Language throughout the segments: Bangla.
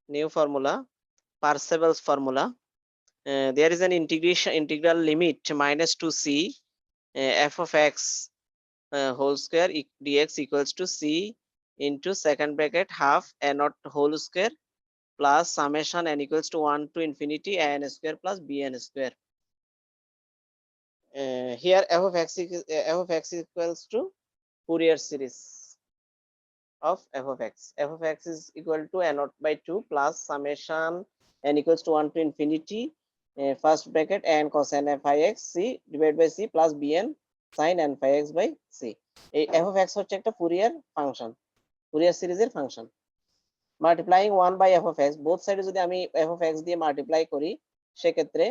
new formula, Parseval's formula. There is an integral limit minus 2c f of x whole square dx equals to c into second bracket half n naught whole square plus summation n equals to 1 to infinity n square plus bn square. Here f of x equals to Fourier series of f of x. F of x is equal to n naught by 2 plus summation n equals to 1 to infinity first bracket n cos n phi x c divided by c plus bn sin n phi x by c. এই f of x হচ্ছে একটা ফুরিয়ার ফাংশন, ফুরিয়ার সিরিজের function. Multiplying 1 by f of x, both সাইডে যদি আমি f of x দিয়ে মাল্টিপ্লাই করি সেক্ষেত্রে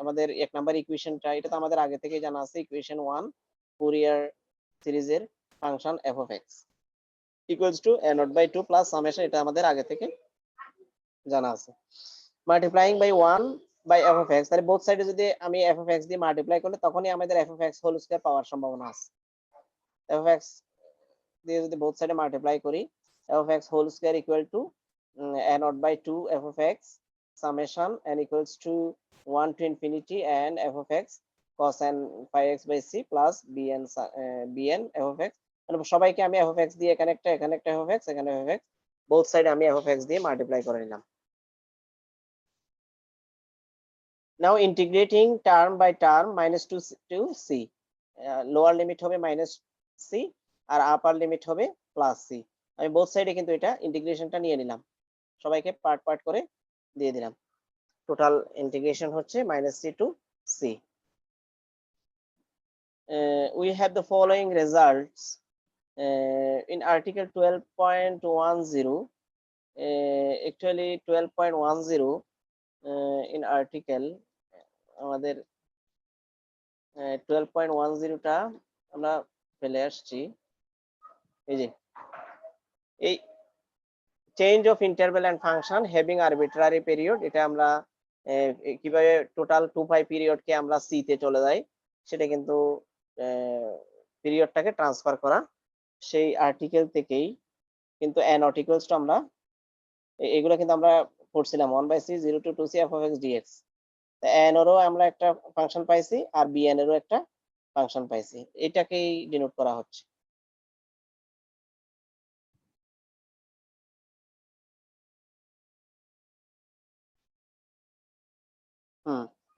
আমাদের এক নাম্বার ইকুয়েশনটা, এটা তো আমাদের আগে থেকেই জানা আছে, ইকুয়েশন 1 ফুরিয়ার সিরিজের function f of x equals to n naught by 2 plus summation, এটা আমাদের আগে থেকে জানা আছে। Multiplying by 1 by f of x, তাহলে বোথ সাইডে যদি আমি f of x দিয়ে মাল্টিপ্লাই করলে তখনই আমাদের f of x whole square পাওয়ার সম্ভাবনা আছে। f of x দিয়ে যদি বোথ সাইডে মাল্টিপ্লাই করি, f of x whole square equal to n naught by 2 f of x summation n equals to 1 to infinity and f of x cos n phi x by c plus bn f of x, মানে সবাইকে আমি f of x দিয়ে এখানে একটা f of x এখানে f of x বোথ সাইডে আমি f of x দিয়ে মাল্টিপ্লাই করে নিলাম। Now integrating term by term minus 2 to c, lower limit হবে মাইনাস c আর আপার লিমিট হবে প্লাস c। আমি বোথ সাইডে কিন্তু এটা ইন্টিগ্রেশনটা নিয়ে নিলাম, সবাইকে পার্ট পার্ট করে দিয়ে দিলাম। টোটাল ইন্টিগ্রেশন হচ্ছে minus c to c। We have the following results in article 12.10, actually 12.10 in article আমাদের 12.10টা আমরা ফেলে আসছি। এই যে এই change of interval and function having arbitrary period, এটা আমরা কিভাবে টোটাল 2 পাই পিরিয়ডকে আমরা সি তে চলে যাই সেটা কিন্তু পিরিয়ডটাকে ট্রান্সফার করা, সেই আর্টিকেল থেকেই কিন্তু n not equals to আমরা এগুলো কিন্তু আমরা পড়ছিলাম 1/c 0 to 2c f of x dx। n এরও আমরা একটা ফাংশন পাইছি আর bn এরও একটা ফাংশন পাইছি, এটাকেই ডিনোট করা হচ্ছে।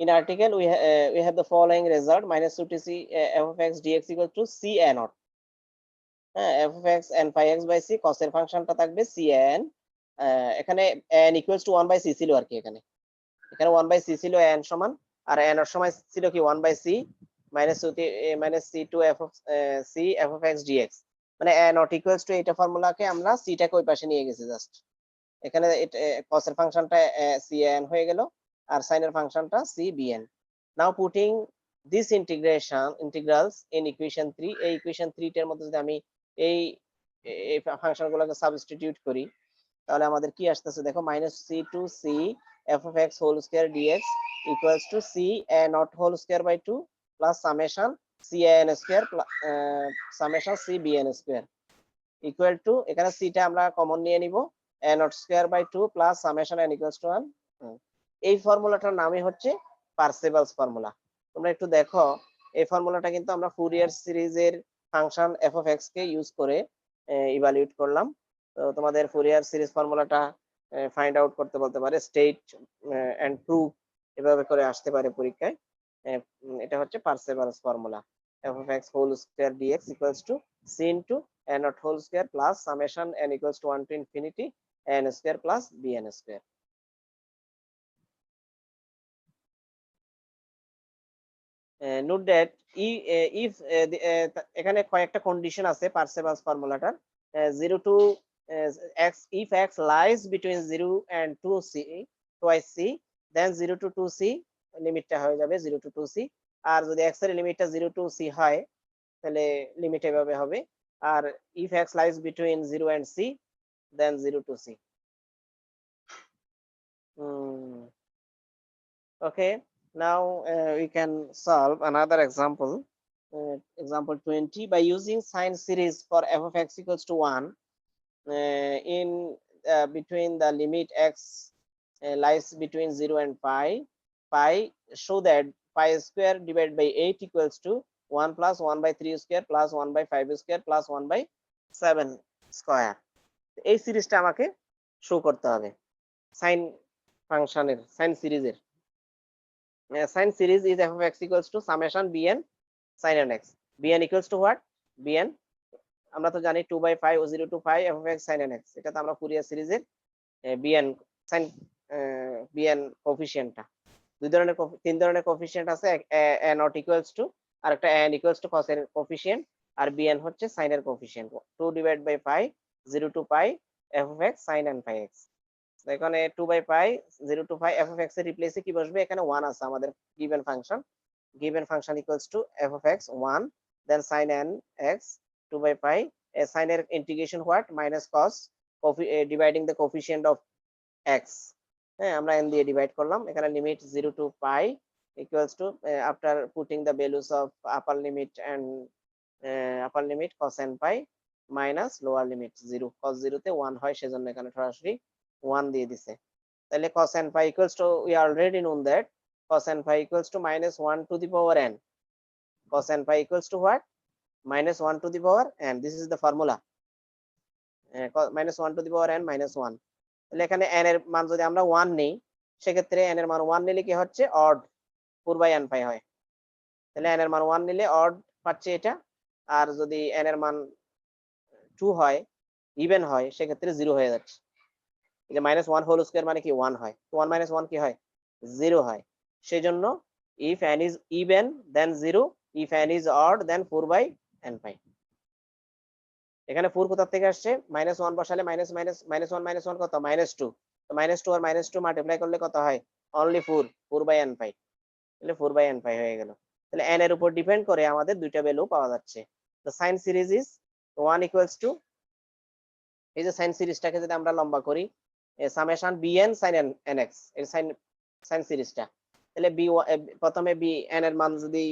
In article we have the following result minus 2tc f of x dx equal to c n naught, f of x n phi x by c cos এর ফাংশনটা থাকবে c n, এখানে n equals to 1/c ছিল আর কি, এখানে 1/c ছিল n সমান, আর n এর সময় ছিল কি 1/c minus c to f of c f of x dx, মানে n not equals to এটা ফর্মুলাকে আমরা c টাকে ওই পাশে নিয়ে গেছি জাস্ট, এখানে cos এর ফাংশনটা c n হয়ে গেল আর sin এর ফাংশনটা c bn। Now putting this integrals in equation 3, এই ইকুয়েশন 3 এর মধ্যে যদি আমি এই ফাংশনগুলোকে সাবস্টিটিউট করি তাহলে আমাদের কি আসতেছে দেখো, minus c to c f of x whole square dx equals to c n naught whole square by 2 plus summation c n square summation c bn square equal to, এখানে c টা আমরা কমন নিয়ে নিব, n naught square by 2 plus summation n equals to 1। এই ফর্মুলাটার নামই হচ্ছে পার্সেভালস ফর্মুলা। তোমরা একটু দেখো এই ফর্মুলাটা কিন্তু আমরা ফুরিয়ার সিরিজের function f of x K use করে ইভালুয়েট করলাম। তো তোমাদের ফুরিয়ার সিরিজ ফর্মুলাটা ফাইন্ড আউট করতে বলতে পারে, স্টেট এন্ড প্রুভ এভাবে করে আসতে পারে পরীক্ষায়। এটা হচ্ছে পার্সেভালস formula, f of x whole square dx equals to c into n naught whole square plus summation n equals to 1 to infinity n square plus bn square। Note that if এখানে কয়েকটা কন্ডিশন আছে পার্সেভালস ফর্মুলাটার, 0 to x, if x lies between 0 and 2c twice c then 0 to 2c লিমিটটা হয়ে যাবে 0 to 2c, আর যদি x এর লিমিটটা 0 to c হয় তাহলে লিমিট এভাবে হবে, আর if x lies between 0 and c then 0 to c। Okay, now we can solve another example. example 20, by using sine series for f of x equals to 1 in between the limit x lies between 0 and pi, show that pi square divided by 8 equals to 1 plus 1 by 3 square plus 1 by 5 square plus 1 by 7 square. এই সিরিজটা আমাকে শো করতে হবে সাইন ফাংশনের সাইন সিরিজের। Sine series is f of x equals to summation bn sin n x, bn equals to what, bn আমরা তো জানি 2 by 5 0 to pi f of x sin n x, এটা তো আমরা ফুরিয়ার সিরিজের bn sin bn কোফিশিয়েন্টটা। তিন ধরনের কোফিশিয়েন্ট আছে, a not equals to, আর একটা n equals to cos এর কোফিশিয়েন্ট, আর bn হচ্ছে sin এর coefficient. 2 divided by pi 0 to pi f of x sin n pi x। এখানে 2 by pi 0 to pi f of x এর রিপ্লেসে কি বসবে, এখানে 1 আছে আমাদের given function equals to f of x 1 then sin n x 2 by pi sin এর integration what, minus cos dividing the coefficient of x, হ্যাঁ আমরা n দিয়ে ডিভাইড করলাম। এখানে limit 0 to pi equals to after putting the values of upper limit and upper limit cos n pi minus lower limit 0, cos 0 তে 1 হয় সেজন্য এখানে সরাসরি 1 দিয়ে দিছে। তাহলে cos n pi equals to, we already know that cos n pi equals to minus 1 to the power n, cos n pi equals to what, minus 1 to the power n, this is the formula, minus 1 to the power n minus 1। তাহলে এখানে n এর মান যদি আমরা 1 নেই, সেক্ষেত্রে n এর মান 1 নিলে কি হচ্ছে, অড 4 by n pi হয়। তাহলে n এর মান 1 নিলে অড পাচ্ছে এটা, আর যদি n এর মান 2 হয়, ইভেন হয়, সেক্ষেত্রে 0 হয়ে যাচ্ছে। এই যে মাইনাস 1 হোল স্কয়ার মানে কি 1 হয়, তো 1 minus 1 কি হয়, 0 হয়। সেই জন্য if n is even then 0, if n is odd then 4 by n pi। এখানে 4 কোথা থেকে আসছে, মাইনাস 1 বসালে মাইনাস মাইনাস মাইনাস 1 minus 1 কত, -2, তো -2 আর -2 মাল্টিপ্লাই করলে কত হয়, অনলি 4 by n pi, তাহলে 4 by n pi হয়ে গেল। তাহলে n এর উপর ডিপেন্ড করে আমাদের দুইটা ভ্যালু পাওয়া যাচ্ছে। তো sine series is 1 equals to, এই যে সাইন সিরিজটাকে যদি আমরা লম্বা করি, সামেশন bn sin nx এর সাইন সিরিজটা, তাহলে b প্রথমে b n এর মান যদি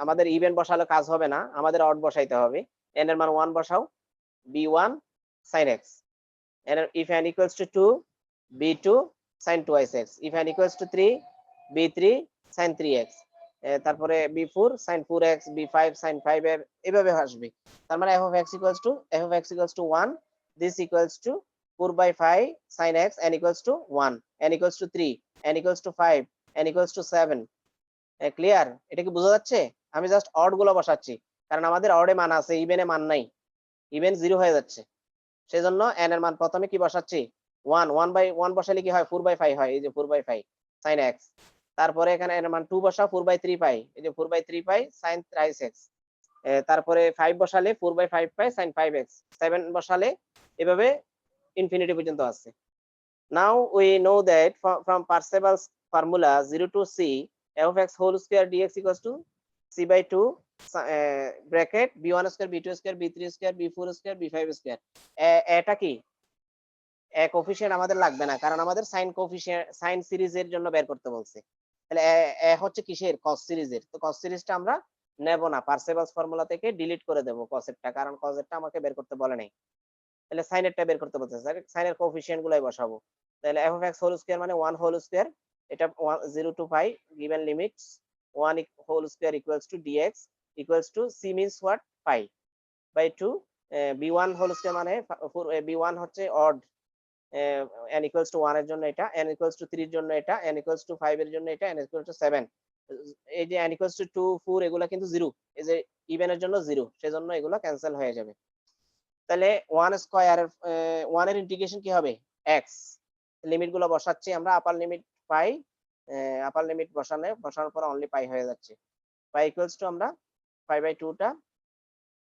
আমাদের ইভেন বসালে কাজ হবে না, আমাদের অড বসাইতে হবে। n এর মান 1 বসাও, b1 sin x, and if n equals to 2, b2 sin 2x, if n equals to 3, b3 sin 3x, তারপরে b4 sin 4x, b5 sin 5 এর এভাবে আসবে। তার মানে f of x equals to 1, this equals to 4 by 5 sin x, n equals to 1, n equals to 3, n equals to 5, n equals to 7। Clear? এটা কি বোঝা যাচ্ছে? আমি জাস্ট অড গুলো বসাচ্ছি, কারণ আমাদের অডে মান আছে, ইভেনে মান নাই, ইভেন 0 হয়ে যাচ্ছে। সেজন্য n এর মান প্রথমে কি বসাচ্ছি, 1, 1 by 1 বসালে কি হয়, 4 by 5 হয়, এই যে 4 by 5 sin x। তারপরে এখানে n এর মান 2 বসাও, 4 by 3 পাই, এই যে 4 by 3 pi sin thrice x। তারপরে 5 বসালে 4 by 5 পাই sin 5x, 7 বসালে এভাবে ইনফিনিটি পর্যন্ত আছে। Now we know that from Parseval's formula 0 to c f of x whole square dx equals to c by 2 bracket b1 square b2 square b3 square b4 square b5 square। এটা কি কোফিশিয়েন্ট আমাদের লাগবে না, কারণ আমাদের সাইন সিরিজের জন্য বের করতে বলছে। তাহলে হচ্ছে কিসের, কস সিরিজের। তো কস সিরিজটা আমরা নেব না, পার্সেভালস ফর্মুলা থেকে ডিলিট করে দেব কসেরটা, কারণ কসেরটা আমাকে বের করতে বলে নাই। তাহলে সাইনেরটা বের করতে বলছে, সাইনের কোফিশিয়েন্ট গুলাই বসাবো। তাহলে f of x whole square মানে 1 হোল স্কয়ার, এটা 0 to pi given limits 1 whole square equals to dx equals to c means what, pi by 2, b1 whole square মানে b1 হচ্ছে odd, n equals to 1 এর জন্য এটা, n equals to 3 এর জন্য এটা, n equals to 5 এর জন্য এটা, n equals to 7। এই যে n equals to 2 4 এগুলা কিন্তু 0, এই যে ইভেন এর জন্য 0, সেজন্য এগুলো ক্যান্সেল হয়ে যাবে। তাহলে 1 স্কয়ার 1 এর ইন্টিগ্রেশন কি হবে, x। লিমিট গুলো বসাচ্ছি আমরা, আপার লিমিট পাই, আপার লিমিট বসানোর পর অনলি পাই হয়ে যাচ্ছে। পাই ইকুয়ালস টু আমরা 5 by 2 টা,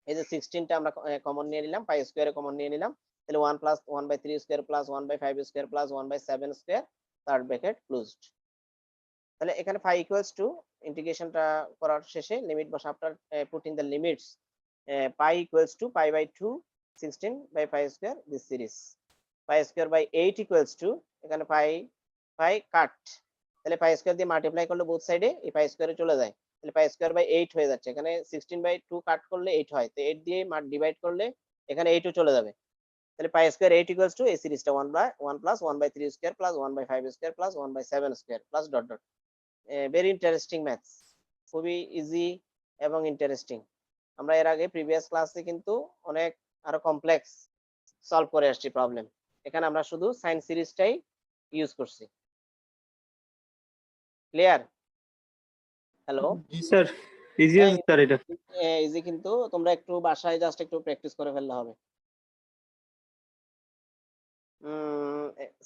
এই যে 16 টা আমরা কমন নিয়ে নিলাম, পাই স্কয়ারে কমন নিয়ে নিলাম। তাহলে 1 plus 1 by 3 square plus 1 by 5 square plus 1 by 7 square, third bracket closed. তাহলে এখানে পাই ইকুয়ালস টু, ইন্টিগ্রেশনটা করার শেষে লিমিট বসা, after putting the limits, pi equals to pi by 2 16 by pi square this series, pi square by 8 equals to, এখানে পাই কাট, তাহলে পাই স্কয়ার দিয়ে মাল্টিপ্লাই করলে বোথ সাইডে এই পাই স্কয়ারে চলে যায়, তাহলে পাই স্কোয়ার বাই 8 হয়ে যাচ্ছে, এখানে 16/2 কাট করলে 8 হয়, তো 8 দিয়ে ডিভাইড করলে এখানে 8 ও চলে যাবে। তাহলে পাই স্কোয়ার 8 ইকুয়ালস টু এই সিরিজটা 1/1 plus 1/3 square plus 1/5 square plus 1/7 square plus dot dot. Very interesting maths, খুবই ইজি এবং ইন্টারেস্টিং। আমরা এর আগে প্রিভিয়াস ক্লাসে কিন্তু অনেক আরো কমপ্লেক্স সলভ করে আসছি প্রবলেম, এখানে আমরা শুধু সাইন সিরিজটাই ইউজ করছি। ক্লিয়ার? হ্যালো? জি স্যার, ইজি আছে স্যার এটা। ইজি, কিন্তু তোমরা একটু বাসায় জাস্ট একটু প্র্যাকটিস করে ফেললে হবে।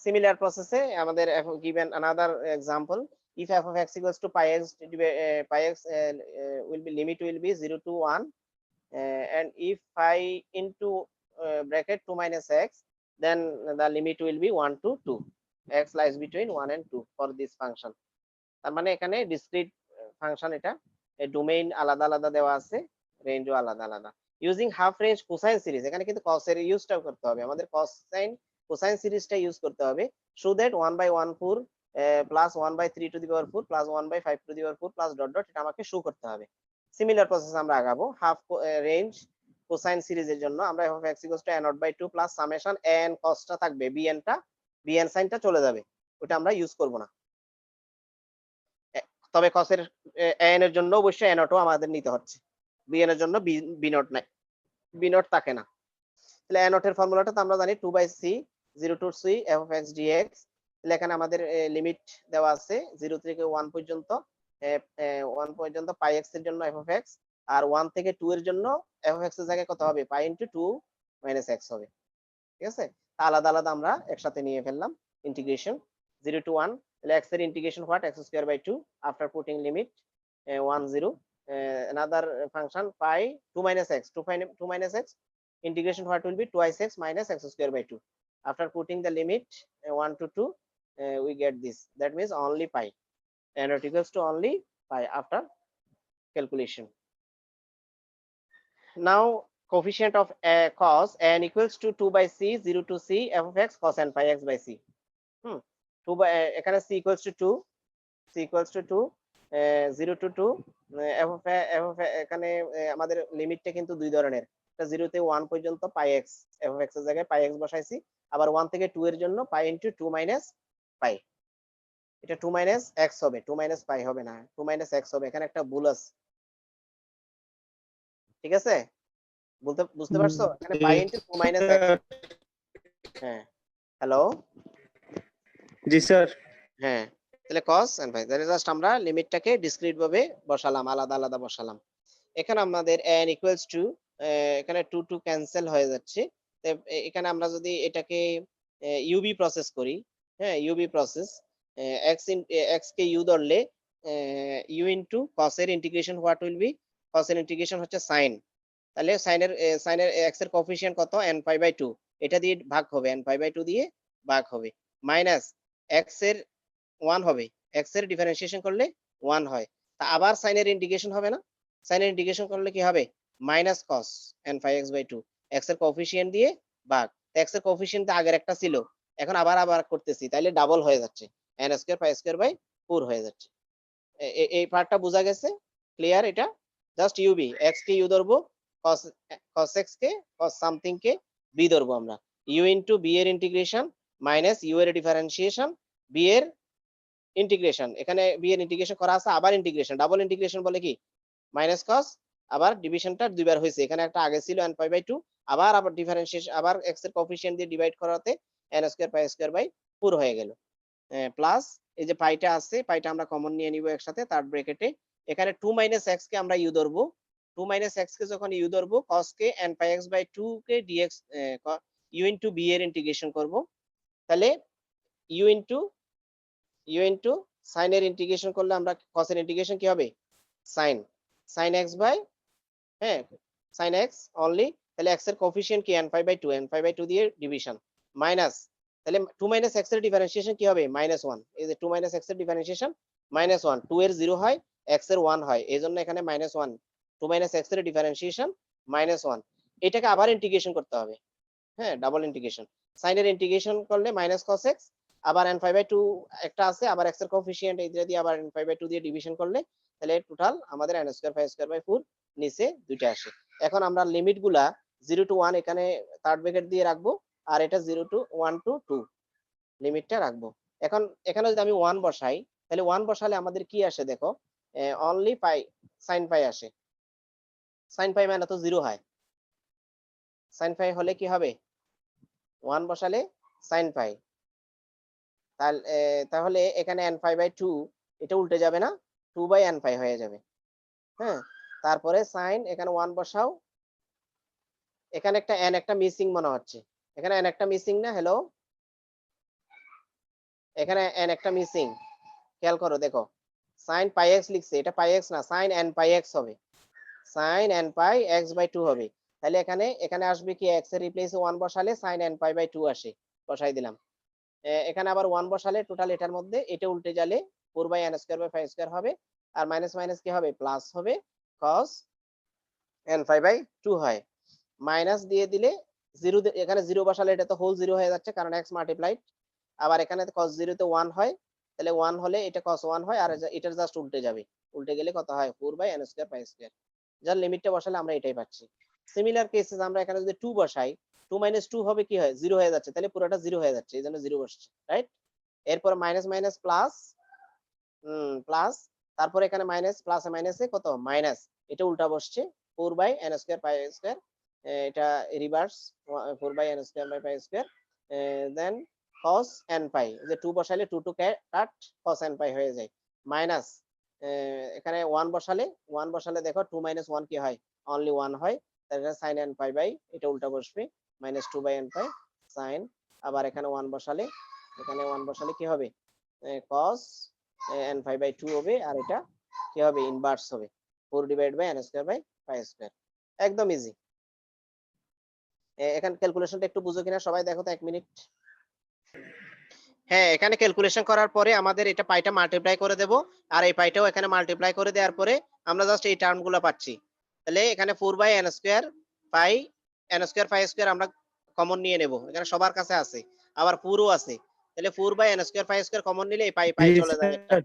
Similar process আমাদের given another example, if f of x equals to pi x, pi x will be limit will be 0 to 1, and if pi into bracket 2 minus x, then the limit will be 1 to 2, x lies between 1 and 2 for this function. তার মানে এখানে ডিসক্রিট ফাংশন, এটা ডোমেইন আলাদা আলাদা দেওয়া আছে, রেঞ্জও আলাদা আলাদা। Using half range cosine series, এখানে কিন্তু cos এর ইউজটাও করতে হবে, আমাদের কোসাইন সিরিজটা ইউজ করতে হবে, so that 1/14 plus 1/3 two the power 4 plus 1/5 two the power 4 plus dot dot, এটা আমাকে শো করতে হবে। সিমিলার প্রসেস আমরা আগাবো হাফ রেঞ্জ কোসাইন সিরিজের জন্য। আমরা f of x equals to n/2 plus summation n cosটা থাকবে, bn সাইনটা চলে যাবে, ওটা আমরা ইউজ করব না। তবে কসের এন এর জন্য অবশ্যই এন নটও আমাদের নিতে হচ্ছে, বিএন এর জন্য বি নট নাই, বি নট থাকে না। তাহলে এন নটের ফর্মুলাটা তো আমরা জানি 2/c 0 to c f of x dx। তাহলে এখানে আমাদের লিমিট দেওয়া আছে 0 থেকে 1 পর্যন্ত, 1 পর্যন্ত পাই x এর জন্য f of x, আর 1 থেকে 2 এর জন্য f of x এর জায়গায় কত হবে, পাই ইনটু 2 মাইনাস x হবে। ঠিক আছে, আলাদা আলাদা আমরা একসাথে নিয়ে ফেললাম ইন্টিগ্রেশন 0 to 1। তাহলে x এর integration what, x square by 2 after putting limit 1 0, another function pi 2 minus x, 2 minus x integration what will be twice x minus x square by 2 after putting the limit 1 to 2, we get this, that means only pi, and it equals to only pi after calculation. Now coefficient of cos n equals to 2/c 0 to c f of x cos n pi x by c. 2 by এখানে c equals to 2, c equals to 2, 0 to 2 f of এখানে আমাদের লিমিটটা কিন্তু দুই ধরনের, এটা 0 থেকে 1 পর্যন্ত পাই x, f of x এর জায়গায় পাই x বসাইছি, আবার 1 থেকে 2 এর জন্য পাই ইনটু 2 মাইনাস পাই, এটা 2 মাইনাস x হবে, 2 মাইনাস পাই হবে না, 2 মাইনাস x হবে, এখানে একটা ভুল আছে। ঠিক আছে, বুঝতে পারছো, এখানে পাই ইনটু 2 মাইনাস x। হ্যাঁ, হ্যালো? জি স্যার। হ্যাঁ, তাহলে cos and pi, তাহলে জাস্ট আমরা লিমিটটাকে ডিসক্রিট ভাবে বসালাম, আলাদা আলাদা বসালাম। এখানে আমাদের n ইকুয়ালস টু, এখানে 2 2 ক্যান্সেল হয়ে যাচ্ছে, এখানে আমরা যদি এটাকে ইউবি প্রসেস করি, হ্যাঁ ইউবি প্রসেস, x কে ইউ ধরলে ইউ ইনটু cos এর integration what will be, cos এর ইন্টিগ্রেশন হচ্ছে sin, তাহলে সাইনের x এর কোএফিসিয়েন্ট কত, n পাই বাই 2, এটা দিয়ে ভাগ হবে, n পাই বাই 2 দিয়ে ভাগ হবে, মাইনাস x এর 1 হবে, x এর ডিফারেন্সিয়েশন করলে 1 হয়, তা আবার সাইনের ইন্টিগ্রেশন হবে না, সাইনের ইন্টিগ্রেশন করলে কি হবে, minus cos n phi x by 2, x এর কোএফিসিয়েন্ট দিয়ে ভাগ, x এর কোএফিসিয়েন্ট আগের একটা ছিল, এখন আবার করতেছি, তাইলে ডাবল হয়ে যাচ্ছে, n square phi square by 4 হয়ে যাচ্ছে। এই পার্টটা বোঝা গেছে? ক্লিয়ার? এটা জাস্ট ইউবি, x কে ইউ ধরবো, cos x কে cos সামথিং কে বি ধরবো আমরা, u ইনটু b এর ইন্টিগ্রেশন মাইনাস u এর ডিফারেন্সিয়েশন b এর ইন্টিগ্রেশন, এখানে বি এর ইন্টিগ্রেশন করা আছে, আবার ইন্টিগ্রেশন, ডাবল ইন্টিগ্রেশন বলে কি, মাইনাস cos, আবার ডিভিশনটা দুইবার হয়েছে, এখানে একটা আগে ছিল n পাই বাই 2, আবার ডিফারেন্সিয়েশন, আবার x এর কোএফিসিয়েন্ট দিয়ে ডিভাইড করাতে n square pi square by 4 হয়ে গেল, প্লাস এই যে পাইটা আছে, পাইটা আমরা কমন নিয়ে নিব একসাথে থার্ড ব্র্যাকেটে, এখানে 2 মাইনাস x কে আমরা ইউ ধরবো, 2 মাইনাস x কে যখন ইউ ধরবো, cos কে n পাই x বাই 2 কে dx u ইনটু b এর ইন্টিগ্রেশন করব, তাহলে u ইনটু sin এর ইন্টিগ্রেশন করলে আমরা cos এর ইন্টিগ্রেশন কি হবে, sin x বাই, হ্যাঁ sin x অনলি, তাহলে x এর কোএফিসিয়েন্ট কি n pi by 2, n pi by 2 দিয়ে ডিভিশন, মাইনাস, তাহলে 2 মাইনাস x এর ডিফারেন্সিয়েশন কি হবে, -1, এই যে 2 মাইনাস x এর ডিফারেন্সিয়েশন -1, 2 এর 0 হয়, x এর 1 হয়, এইজন্য এখানে -1, 2 মাইনাস x এর ডিফারেন্সিয়েশন -1, এটাকে আবার ইন্টিগ্রেশন করতে হবে, হ্যাঁ ডাবল ইন্টিগ্রেশন, sin এর ইন্টিগ্রেশন করলে মাইনাস cos x, আবার n পাই বাই 2 একটা আছে, আবার x এর কোএফিসিয়েন্ট এই দিয়ে আবার n পাই বাই 2 দিয়ে ডিভিশন করলে তাহলে টোটাল আমাদের n স্কয়ার 5 স্কয়ার বাই 4 নিচে দুইটা আসে। এখন আমরা লিমিট গুলা 0 টু 1 এখানে থার্ড ব্র্যাকেট দিয়ে রাখবো, আর এটা 0 টু 1 টু 2 লিমিটটা রাখবো। এখন এখানে যদি আমি 1 বসাই, তাহলে 1 বসালে আমাদের কি আসে দেখো, অনলি পাই sin পাই আসে। sin পাই মানে তো 0 হয়, sin পাই হলে কি হবে, 1 বসালে sin পাই, তাহলে এখানে n পাই বাই 2 এটা উল্টে যাবে না, 2 বাই n পাই হয়ে যাবে। হ্যাঁ, তারপরে sin এখানে 1 বসাও, এখানে একটা n একটা মিসিং মনে হচ্ছে, এখানে n একটা মিসিং না, হ্যালো, এখানে n একটা মিসিং, খেয়াল করো দেখো, sin পাই x লিখছে, এটা পাই x না, sin n পাই x হবে, sin n pi x by 2 হবে। তাহলে এখানে এখানে আসবে কি, x এর রিপ্লেসে 1 বসালে sin n পাই বাই 2 আসে, বসাই দিলাম। এখানে আবার 1 বসালে টোটাল এটার মধ্যে এটা উল্টে গেলে 4 by n square by 5 square হবে, আর মাইনাস মাইনাস কি হবে, প্লাস হবে, cos n পাই বাই 2 হয়। মাইনাস দিয়ে দিলে 0, এখানে 0 বসালে এটা তো হোল 0 হয়ে যাচ্ছে কারণ x মাল্টিপ্লাইড, আবার এখানে cos 0 তে 1 হয়, তাহলে 1 হলে এটা cos 1 হয়, আর এটার জাস্ট উল্টে যাবে, উল্টে গেলে কত হয়, 4 by n square pi square. যার লিমিটটা বসালে আমরা এটাই পাচ্ছি। সিমিলার কেসেস আমরা এখানে যদি 2 বসাই, 2 মাইনাস 2 হবে কি হয়, 0 হয়ে যাচ্ছে, তাহলে পুরোটা 0 হয়ে যাচ্ছে, এইজন্য 0 বসছে, রাইট। এরপর মাইনাস মাইনাস প্লাস, প্লাস, তারপর এখানে মাইনাস, প্লাসে মাইনাসে কত, মাইনাস, এটা উল্টা বসছে, 4 by n square pi square, এটা reverse, 4 by n square by pi square, then cos n pi, যে 2 বসালে 2 two cut, cos n pi হয়ে যায়, মাইনাস, এখানে 1 বসালে, 1 বসালে দেখো 2 মাইনাস 1 কি হয়, অনলি 1 হয়, তাহলে sin n পাই বাই, এটা উল্টা বসবে, minus 2 by n pi sin, আবার এখানে 1 বসালে, এখানে 1 বসালে কি হবে, cos n পাই বাই 2 হবে, আর এটা কি হবে, ইনভার্স হবে, 4 divide by n square by pi square. একদম ইজি। এখানে ক্যালকুলেশনটা একটু বুঝো কিনা সবাই দেখো তো 1 মিনিট। হ্যাঁ, এখানে ক্যালকুলেশন করার পরে আমাদের এটা পাইটা মাল্টিপ্লাই করে দেব, আর এই পাইটাও এখানে মাল্টিপ্লাই করে দেওয়ার পরে আমরা জাস্ট এই টার্মগুলো পাচ্ছি। তাহলে এখানে 4 by n square pi, n square pi square আমরা কমন নিয়ে নেব, এখানে সবার কাছে আছে, আবার পুরো আছে, তাহলে 4 by n square pi square common নিলে এই পাই পাই জি চলে যায় একটা,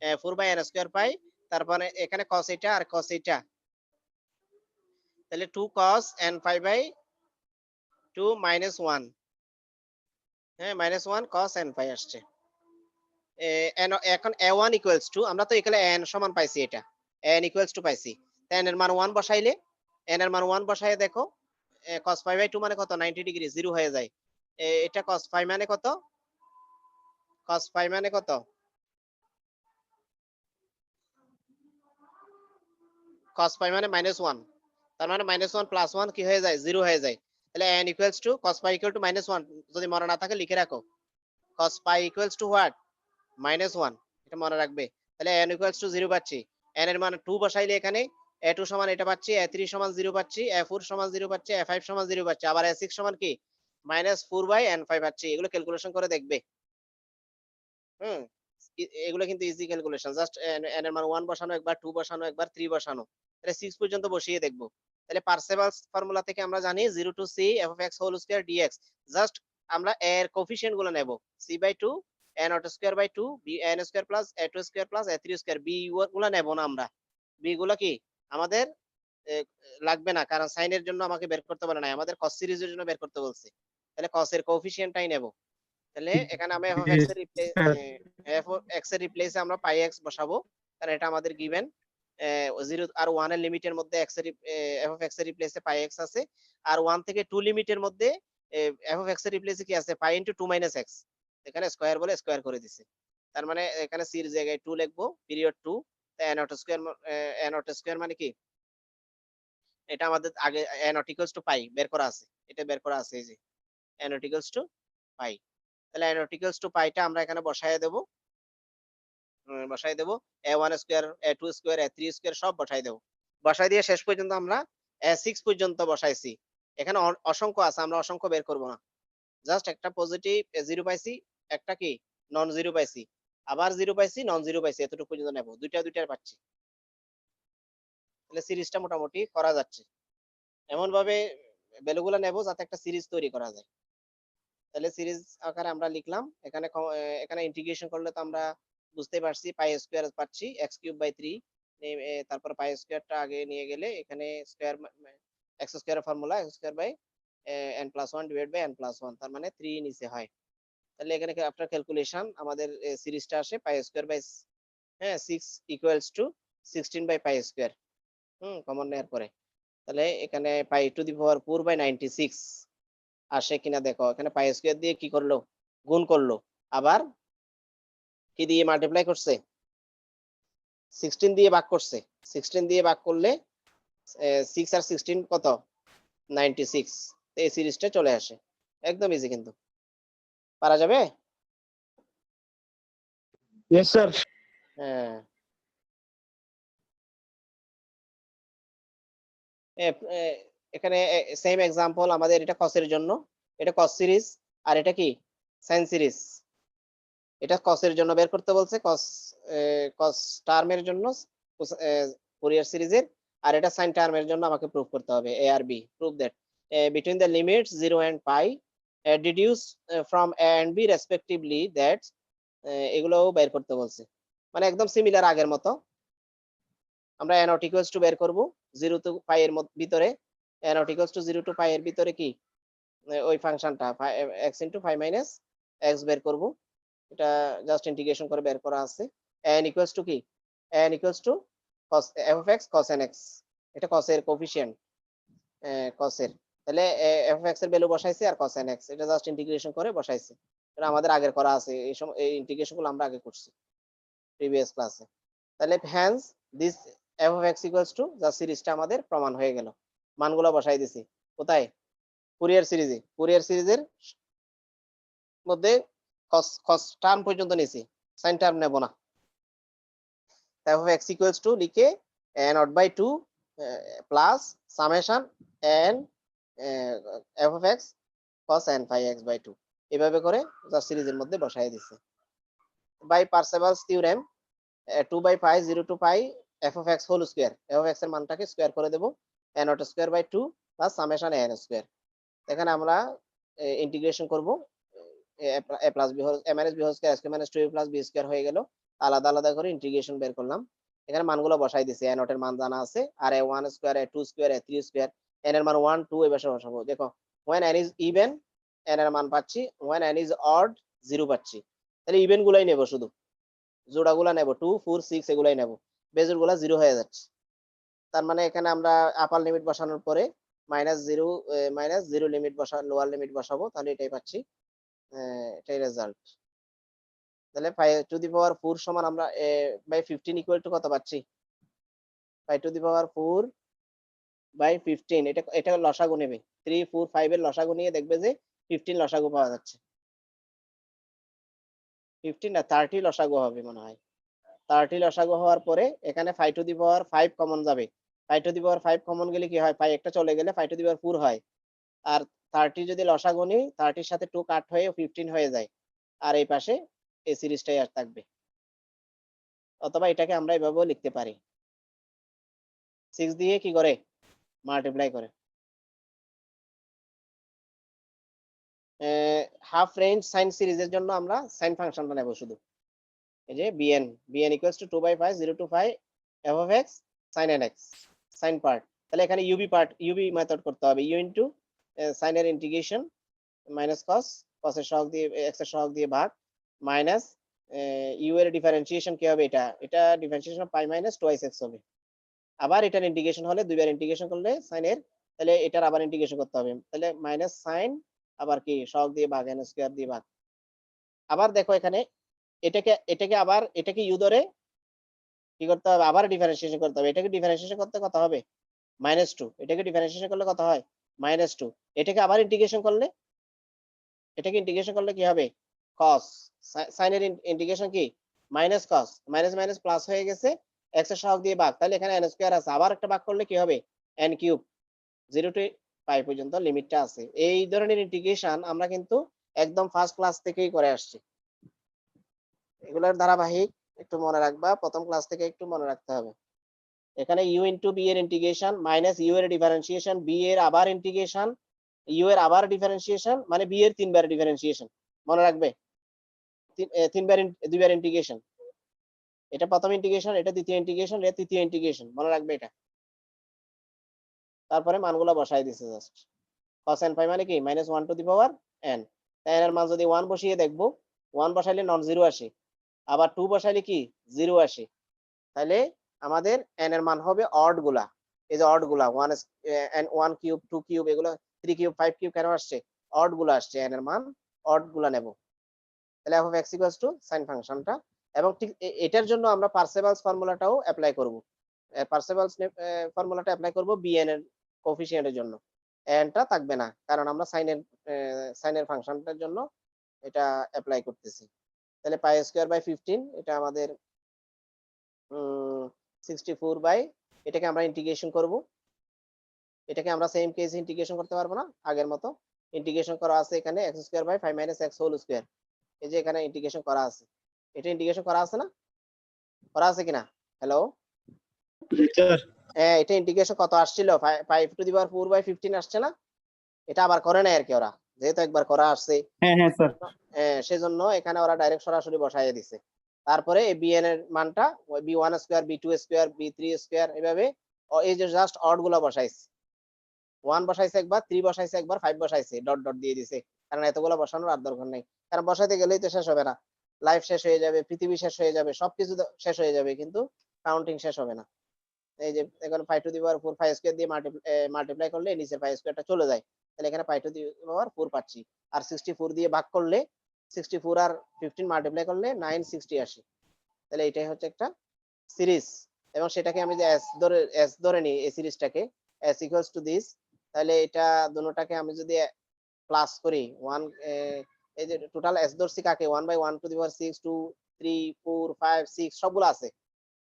sir. 4 by n square pi, তারপরে এখানে cos এটা আর cos এটা, তাহলে 2 cos n pi by 2 minus 1, হ্যাঁ, মাইনাস 1 cos n পাই আসছে। এখন a1 ইকুয়ালস টু, আমরা তো এখানে n সমান পাইছি, এটা n ইকুয়ালস টু পাইছি, তাই n এর মান 1 বসাইলে, n এর মান 1 বসাইয়ে দেখো, cos pi বাই 2 মানে কত, 90 ডিগ্রি, 0 হয়ে যায়। এটা cos pi মানে কত, cos pi মানে কত, cos pi মানে -1, তার মানে -1 প্লাস 1 কি হয়ে যায়, 0 হয়ে যায়। তাহলে n equals to cos pi equal to -1, যদি মনে না থাকে লিখে রাখো, cos pi equals to what, -1, এটা মনে রাখবে। তাহলে n ইকুয়ালস টু 0 পাচ্ছি, n এর মান 2 বসাইলে এখানে a2 সমান এটা পাচ্ছি, a3 সমান 0 পাচ্ছি, a4 সমান 0 পাচ্ছি, a5 সমান 0 পাচ্ছি, আবার a6 সমান কি, -4 বাই n5 পাচ্ছি। এগুলো ক্যালকুলেশন করে দেখবে। হুম, এগুলো কিন্তু ইজি ক্যালকুলেশন, জাস্ট n এর মান 1 বসানো, একবার 2 বসানো, একবার 3 বসানো, তাহলে 6 পর্যন্ত বসিয়ে দেখবো। তাহলে পার্সেভালস ফর্মুলা থেকে আমরা জানি 0 to c f of x whole square dx, just আমরা a এর কোএফিসিয়েন্ট গুলো নেব, c by 2, a naught square by 2, b n স্কয়ার plus a2 square plus a3 square, b গুলো নেব না আমরা, b গুলো কি আমাদের এ, লাগবে না, কারণ সাইন এর জন্য আমাকে বের করতে বলে নাই, আমাদের cos সিরিজের জন্য বের করতে বলছে, তাহলে cos এর কোএফিসিয়েন্টটাই নেব। তাহলে এখানে আমি জি স্যার। f of x এর রিপ্লেসে আমরা পাই x বসাবো, কারণ এটা আমাদের গিভেন, 0 আর 1 এর লিমিটের মধ্যে x এর f of x এর রিপ্লেসে পাই x আছে, আর 1 থেকে 2 লিমিটের মধ্যে f of x এর রিপ্লেসে কি আছে, পাই ইনটু 2 মাইনাস x, এখানে স্কয়ার বলে স্কয়ার করে দিছে, তার মানে এখানে c এর জায়গায় 2 লিখবো, period 2, a naught square, a naught square মানে কি, এটা আমাদের আগে a নট ইকুয়ালস টু পাই বের করা আছে, এটা বের করা আছে, এই যে a নট ইকুয়ালস টু পাই, তাহলে a নট ইকুয়ালস টু পাইটা আমরা এখানে বসায় দেব, বসাই দেব, a1 square, a2 square, a3 square সব বসাই দেব, বসাই দিয়ে শেষ পর্যন্ত আমরা a6 পর্যন্ত বসাইছি। এখানে অসংখ্য আছে, আমরা অসংখ্য বের করব না, জাস্ট একটা পজিটিভ 0 পাইছি, একটা কি নন জিরো পাইছি, আবার 0 পাইছি, নন জিরো পাইছি, এতটুকু পর্যন্ত নেব, দুইটা দুইটার পাচ্ছি, তাহলে সিরিজটা মোটামুটি করা যাচ্ছে। এমন ভাবে ভ্যালুগুলো নেব যাতে একটা সিরিজ তৈরি করা যায়। তাহলে সিরিজ আকারে আমরা লিখলাম, এখানে এখানে ইন্টিগ্রেশন করলে তো আমরা বুঝতে পারছি, পাই স্কয়ার পাচ্ছি x কিউব বাই 3, তারপর পাই স্কোয়ারটা আগে নিয়ে গেলে এখানে স্কোয়ার এক্স স্কোয়ারের formula x square by n plus 1 divide by n plus 1, তার মানে 3 নিচে হয়। তাহলে এখানে আফটার ক্যালকুলেশন আমাদের সিরিজটা আসে pi square by 6 equals to 16 by pi square. Common নেওয়ার পরে তাহলে এখানে পাই টু দি পাওয়ার 4 বাই 96 আসে কিনা দেখো। এখানে পাই স্কোয়ার দিয়ে কি করলো, গুণ করলো, আবার কি দিয়ে মাল্টিপ্লাই করছে, 16 দিয়ে ভাগ করছে। 16 দিয়ে ভাগ করলে 6 আর 16 কত, 96। এই সিরিজটা চলে আসে, একদম ইজি কিন্তু। পারা যাবে? Yes, sir. হ্যাঁ। এখানে সেম এক্সাম্পল আমাদের, এটা কসের জন্য, এটা কস সিরিজ, আর এটা কি সাইন সিরিজ। এটা কসের জন্য বের করতে বলছে, কস টার্মের জন্য ফুরিয়ার সিরিজের, আর এটা সাইন টার্মের জন্য আমাকে প্রুফ করতে হবে এ আর B. Proof that between the limits 0 and pi deduce from A and B respectively, that এগুলোও বের করতে বলছে। মানে একদম সিমিলার আগের মতো। আমরা n not equals to বের করব 0 to পাই এর ভিতরে, n not equals to 0 to পাই এর ভিতরে কি ওই ফাংশনটা x into 5 minus x বের করব। এটা জাস্ট ইন্টিগ্রেশন করে বের করা আছে। n equals to কি, n equals to cos f of x cos nx, এটা cos এর কোফিশিয়েন্ট, cos এর। তাহলে f of x এর ভ্যালু বসাইছে আর cos nx, এটা জাস্ট ইন্টিগ্রেশন করে বসাইছে। এটা আমাদের আগের করা আছে, এই সময় এই ইন্টিগ্রেশন গুলো আমরা আগে করছি প্রিভিয়াস ক্লাসে। তাহলে hence this f of x equals to, যা সিরিজটা আমাদের প্রমাণ হয়ে গেল। মানগুলো বসাই দিছি কোথায়, ফুরিয়ার সিরিজে। ফুরিয়ার সিরিজের মধ্যে cos টার্ম পর্যন্ত নিছি, সাইন টার্ম নেব না। f of x equals to লিখে n naught by 2 plus summation n f of x cos n phi x by 2, এভাবে করে যা সিরিজের মধ্যে বসাই দিছে। By Parseval's theorem 2 by pi 0 to pi f of x whole square, f of x এর মানটাকে স্কয়ার করে দেব n naught square by 2 plus summation n square. এখানে আমরা ইন্টিগ্রেশন করব a plus b whole a minus b whole square square minus 2a plus b square হয়ে গেল। আলাদা আলাদা করে ইন্টিগ্রেশন বের করলাম। এখানে মানগুলো বসাই দিছি, a naught এর মান জানা আছে, আর a1 square a2 square a3 square, n এর মান 1 2 এই পাশে বসাবো। দেখো when n is even n এর মান পাচ্ছি, when n is odd 0 পাচ্ছি। তাহলে ইভেন গুলাই নেব, শুধু জোড়াগুলা নেব 2 4 6 এগুলাই নেব, বেজোর গুলা 0 হয়ে যাচ্ছে। তার মানে এখানে আমরা আপার লিমিট বসানোর পরে -0 লিমিট লোয়ার লিমিট বসাবো, তাহলে এটাই পাচ্ছি, এটাই রেজাল্ট। তাহলে পাই টু দি পাওয়ার 4 সমান আমরা বাই 15 ইকুয়াল টু কত পাচ্ছি, পাই টু দি পাওয়ার 4 বাই 15, এটা লসাগু নেবে। 3 4 5 এর লসাগু নিয়ে দেখবে যে 15 লসাগু পাওয়া যাচ্ছে। 15 না 30 লসাগু হবে মনে হয়। 30 লসাগু হওয়ার পরে এখানে 5 টু দি পাওয়ার 5 কমন যাবে। 5 টু দি পাওয়ার 5 কমন গেলে কি হয়, পাই একটা চলে গেলে 5 টু দি পাওয়ার 4 হয়। আর 30 যদি লসাগু নিই, 30 এর সাথে 2 কাট হয়ে 15 হয়ে যায়। আর এই পাশে এই সিরিজটাই আর থাকবে। অথবা এটাকে আমরা এভাবেও লিখতে পারি, 6 দিয়ে কি করে মাল্টিপ্লাই করে। হাফ রেঞ্জ সাইন সিরিজের জন্য আমরা সাইন ফাংশনটা নেব শুধু। এই যে bn equals to 2 by 5 0 to 5 f of x sin nx, sine part. তাহলে এখানে ইউবি মেথড করতে হবে, u ইনটু sin এর ইন্টিগ্রেশন মাইনাস cos, cos এর সহগ দিয়ে x এর সহগ দিয়ে ভাগ, মাইনাস u এর ডিফারেন্সিয়েশন কি হবে, এটা ডিফারেন্সিয়েশন পাই মাইনাস 2x হবে। আবার এটার ইন্টিগ্রেশন হলে দুইবার ইন্টিগ্রেশন করলে sin এর, তাহলে এটার আবার ইন্টিগ্রেশন করতে হবে। তাহলে মাইনাস sin আবার কি সহগ দিয়ে ভাগ n স্কয়ার দিয়ে ভাগ। আবার দেখো এখানে এটাকে আবার এটাকে ইউ ধরে কি করতে হবে, আবার ডিফারেন্সিয়েশন করতে হবে। এটাকে ডিফারেন্সিয়েশন করতে কত হবে, -2। এটাকে ডিফারেন্সিয়েশন করলে কত হয়, -2। এটাকে আবার ইন্টিগ্রেশন করলে, এটাকে ইন্টিগ্রেশন করলে কি হবে, cos, sin এর ইন্টিগ্রেশন কি minus cos, minus minus plus হয়ে গেছে, x এর সহগ দিয়ে ভাগ, তাহলে এখানে n স্কয়ার আছে, আবার একটা ভাগ করলে কি হবে n কিউব। 0 টু পাই পর্যন্ত লিমিটটা আছে। এই ধরনের ইন্টিগ্রেশন আমরা কিন্তু একদম ফার্স্ট ক্লাস থেকেই করে আসছি। এগুলোর ধারাবাহিক একটু মনে রাখবা, প্রথম ক্লাস থেকে একটু মনে রাখতে হবে। এখানে u ইনটু b এর ইন্টিগ্রেশন মাইনাস u এর ডিফারেন্সিয়েশন, b এর আবার ইন্টিগ্রেশন, u এর আবার ডিফারেন্সিয়েশন, মানে b এর তিনবার ডিফারেন্সিয়েশন, মনে রাখবে দুইবার ইন্টিগ্রেশন। এটা প্রথম ইন্টিগ্রেশন, এটা দ্বিতীয় ইন্টিগ্রেশন, এটা তৃতীয় ইন্টিগ্রেশন, মনে রাখবে এটা। তারপরে মানগুলো বসাই দিছে জাস্ট। cos n phi মানে কি -1 টু দি পাওয়ার n। তাই এর মান যদি 1 বসিয়ে দেখবো, 1 বসাইলে নন জিরো আসে, আবার 2 বসাইলে কি জিরো আসে। তাহলে আমাদের n এর মান হবে অড গুলা, এই যে অড গুলা 1 কিউব 2 কিউব এগুলো 3 কিউব 5 কিউব কেন আসছে, অড গুলা আসছে, n এর মান অড গুলা নেব। তাহলে f of x equals to sin ফাংশনটা, এবং ঠিক এটার জন্য আমরা পার্সেভালস ফর্মুলাটাও অ্যাপ্লাই করব। পার্সেভালস ফর্মুলাটা অ্যাপ্লাই করব bn এর কোএফিসিয়েন্টের জন্য, n টা থাকবে না, কারণ আমরা সাইনের ফাংশনটার জন্য এটা অ্যাপ্লাই করতেছি। তাহলে পাই স্কয়ার বাই 15, এটা আমাদের 64 বাই, এটাকে আমরা ইন্টিগ্রেশন করব। এটাকে আমরা সেম কেস ইন্টিগ্রেশন করতে পারবো না, আগের মতো ইন্টিগ্রেশন করা আছে এখানে x square by 5 - x whole square, এই যে এখানে ইন্টিগ্রেশন করা আছে, এটা ইন্টিগ্রেশন করা আছে না, করা আছে কিনা? হ্যালো, জি স্যার। হ্যাঁ, এটা ইন্টিগ্রেশন কত আসছিল, 5 টু দি পাওয়ার 4 বাই 15 আসছে না? এটা আবার করে নাই আর কি ওরা, যেহেতু একবার করা আসছে, হ্যাঁ হ্যাঁ স্যার। সেজন্য এখানে ওরা ডাইরেক্ট সরাসরি বসাইয়ে দিছে। তারপরে এই bn এর মানটা b1 square, b2 square, b3 square, এভাবে এই যে জাস্ট অড গুলা বসাইছে, 1 বসাইছে একবার, 3 বসাইছে একবার, 5 বসাইছে, ডট ডট দিয়ে দিছে, কারণ এতগুলো বসানোর আর দরকার নেই, কারণ বসাইতে গেলেই তো শেষ হবে না, লাইফ শেষ হয়ে যাবে, পৃথিবী শেষ হয়ে যাবে, সবকিছু শেষ হয়ে যাবে, কিন্তু কাউন্টিং শেষ হবে না। এই যে এখন 5 টু দি পাওয়ার 4 5 স্কয়ার দিয়ে মাল্টিপ্লাই করলে নিচের 5 স্কয়ারটা চলে যায়, তাহলে এখানে 5 টু দি পাওয়ার 4 পাচ্ছি, আর 64 দিয়ে ভাগ করলে 64 আর 15 মাল্টিপ্লাই করলে 960 আসে। তাহলে এটাই হচ্ছে একটা সিরিজ, এবং সেটাকে আমি যে s ধরে নিই, এই সিরিজটাকে s ইকুয়ালস টু দিস, তাহলে এটা দুটোটাকে আমি যদি প্লাস করি 1, এই যে টোটাল s ধরছি কাকে, 1/1 টু দি পাওয়ার 6 2 3 4 5 6 সবগুলো আছে,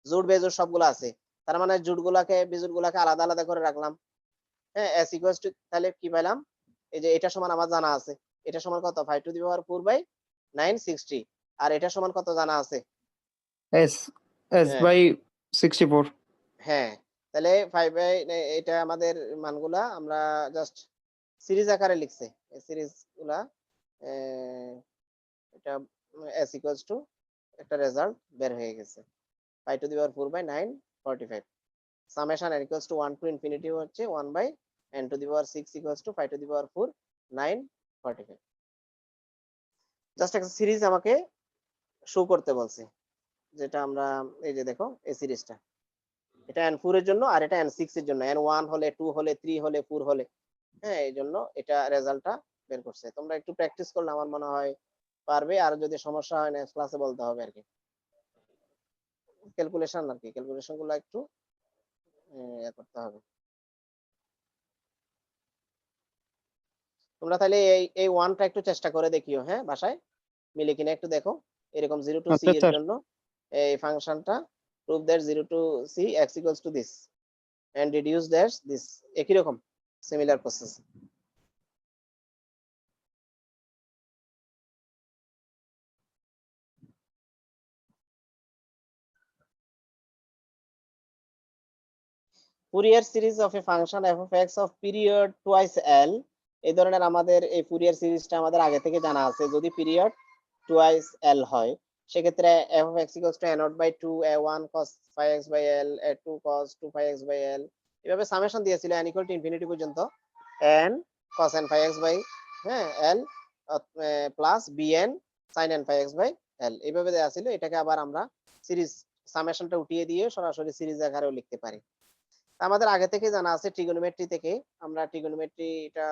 জোড় বেজোড় সবগুলো আছে, তার মানে জোড়গুলাকে বিজোড়গুলাকে আলাদা আলাদা করে রাখলাম। হ্যাঁ, s ইকুয়ালস টু, তাহলে কি পেলাম, এই যে এটা সমান আমার জানা আছে, এটা সমান কত 5 টু দি পাওয়ার 4 বাই 960, আর এটা সমান কত জানা আছে, এস এস হ্যাঁ বাই 64। হ্যাঁ, তাহলে 5 বাই, এটা আমাদের মানগুলা আমরা জাস্ট সিরিজ আকারে লিখছে, এই সিরিজ গুলা এটা s ইকুয়ালস টু একটা রেজাল্ট বের হয়ে গেছে, 5 to the power 4 by 945, summation n equals to 1 to infinity হচ্ছে 1 by n to the power 6 equals to 5 to the power 4 945। Just একটা সিরিজ আমাকে শো করতে বলছে, যেটা আমরা এই যে দেখো এই সিরিজটা, এটা n4 এর জন্য আর এটা n6 এর জন্য, n1 হলে 2 হলে 3 হলে 4 হলে, হ্যাঁ, এই জন্য এটা রেজাল্টটা বের করছে। তোমরা একটু প্র্যাকটিস করলে আমার মনে হয় পারবে, আর যদি সমস্যা হয় নেক্সট ক্লাসে বলতে হবে আর কি, ক্যালকুলেশন আর কি, ক্যালকুলেশন গুলো একটু করতে হবে। তোমরা তাহলে এই ওয়ানটা একটু চেষ্টা করে দেখিও, হ্যাঁ, বাসায় মিলে কিনা একটু দেখো, এরকম 0 টু c আচ্ছা এর স্যার। জন্য এই ফাংশনটা prove that 0 to c x equals to this and reduce dash this, একই রকম similar process. Fourier series of A function f of x of period twice l, এই ধরনের আমাদের এই ফুরিয়ার সিরিজটা আমাদের আগে থেকে জানা আছে, যদি পিরিয়ড twice l হয় সেক্ষেত্রে f of x equals to a0 by 2 a1 cos phi x by l a2 cos 2 phi x by l, এভাবে সামেশন দিয়েছিল n equal to infinity পর্যন্ত, n cos n phi x by, হ্যাঁ, l plus bn sin n phi x by l, এইভাবে দেওয়া ছিল। এটাকে আবার আমরা সিরিজ সামেশনটা উঠিয়ে দিয়ে সরাসরি সিরিজ আকারেও লিখতে পারি। আমাদের আগে থেকে জানা আছে ট্রিগোনোমেট্রি থেকে, আমরা ট্রিগোনোমেট্রিটা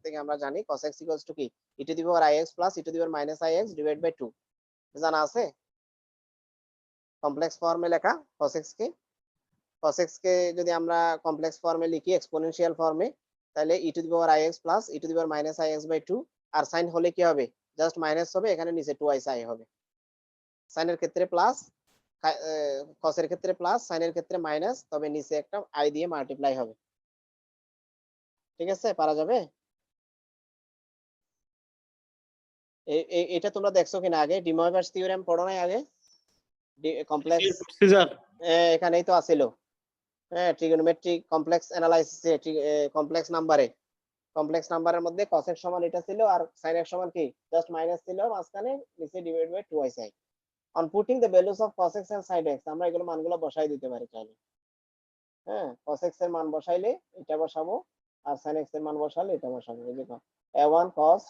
থেকে আমরা জানি cos x equals to কি e to the power ix plus e to the power minus ix divided by 2, জানা আছে কমপ্লেক্স ফর্মে লেখা cos x কে, cos x কে যদি আমরা কমপ্লেক্স ফর্মে লিখি এক্সপোনেনশিয়াল ফর্মে, তাহলে e to the power ix plus e to the power minus ix by 2, আর সাইন হলে কি হবে, জাস্ট মাইনাস হবে, এখানে নিচে 2i হবে, সাইনের ক্ষেত্রে প্লাস, cos এর ক্ষেত্রে প্লাস, সাইনের ক্ষেত্রে মাইনাস, তবে নিচে একটা i দিয়ে মাল্টিপ্লাই হবে। ঠিক আছে, পারা যাবে? এটা তোমরা দেখছো কিনা আগে, ডি ময়ভার্স থিওরেম পড়ো নাই আগে, কমপ্লেক্স, স্যার। এখানেই তো আছিল, হ্যাঁ, ট্রিগোনোমেট্রিক কমপ্লেক্স অ্যানালাইসিসে, কমপ্লেক্স নাম্বারের মধ্যে cos x সমান এটা ছিল, আর sin x সমান কি জাস্ট মাইনাস ছিল মাঝখানে, নিচে divide by 2i sin, on putting the values of cos x and sin x, আমরা এগুলো মানগুলো বসাই দিতে পারি চাইলে। হ্যাঁ, cos x এর মান বসাইলে এটা বসাবো, আর sin x এর মান বসালে এটা বসাবো। এই দেখো a1 cos,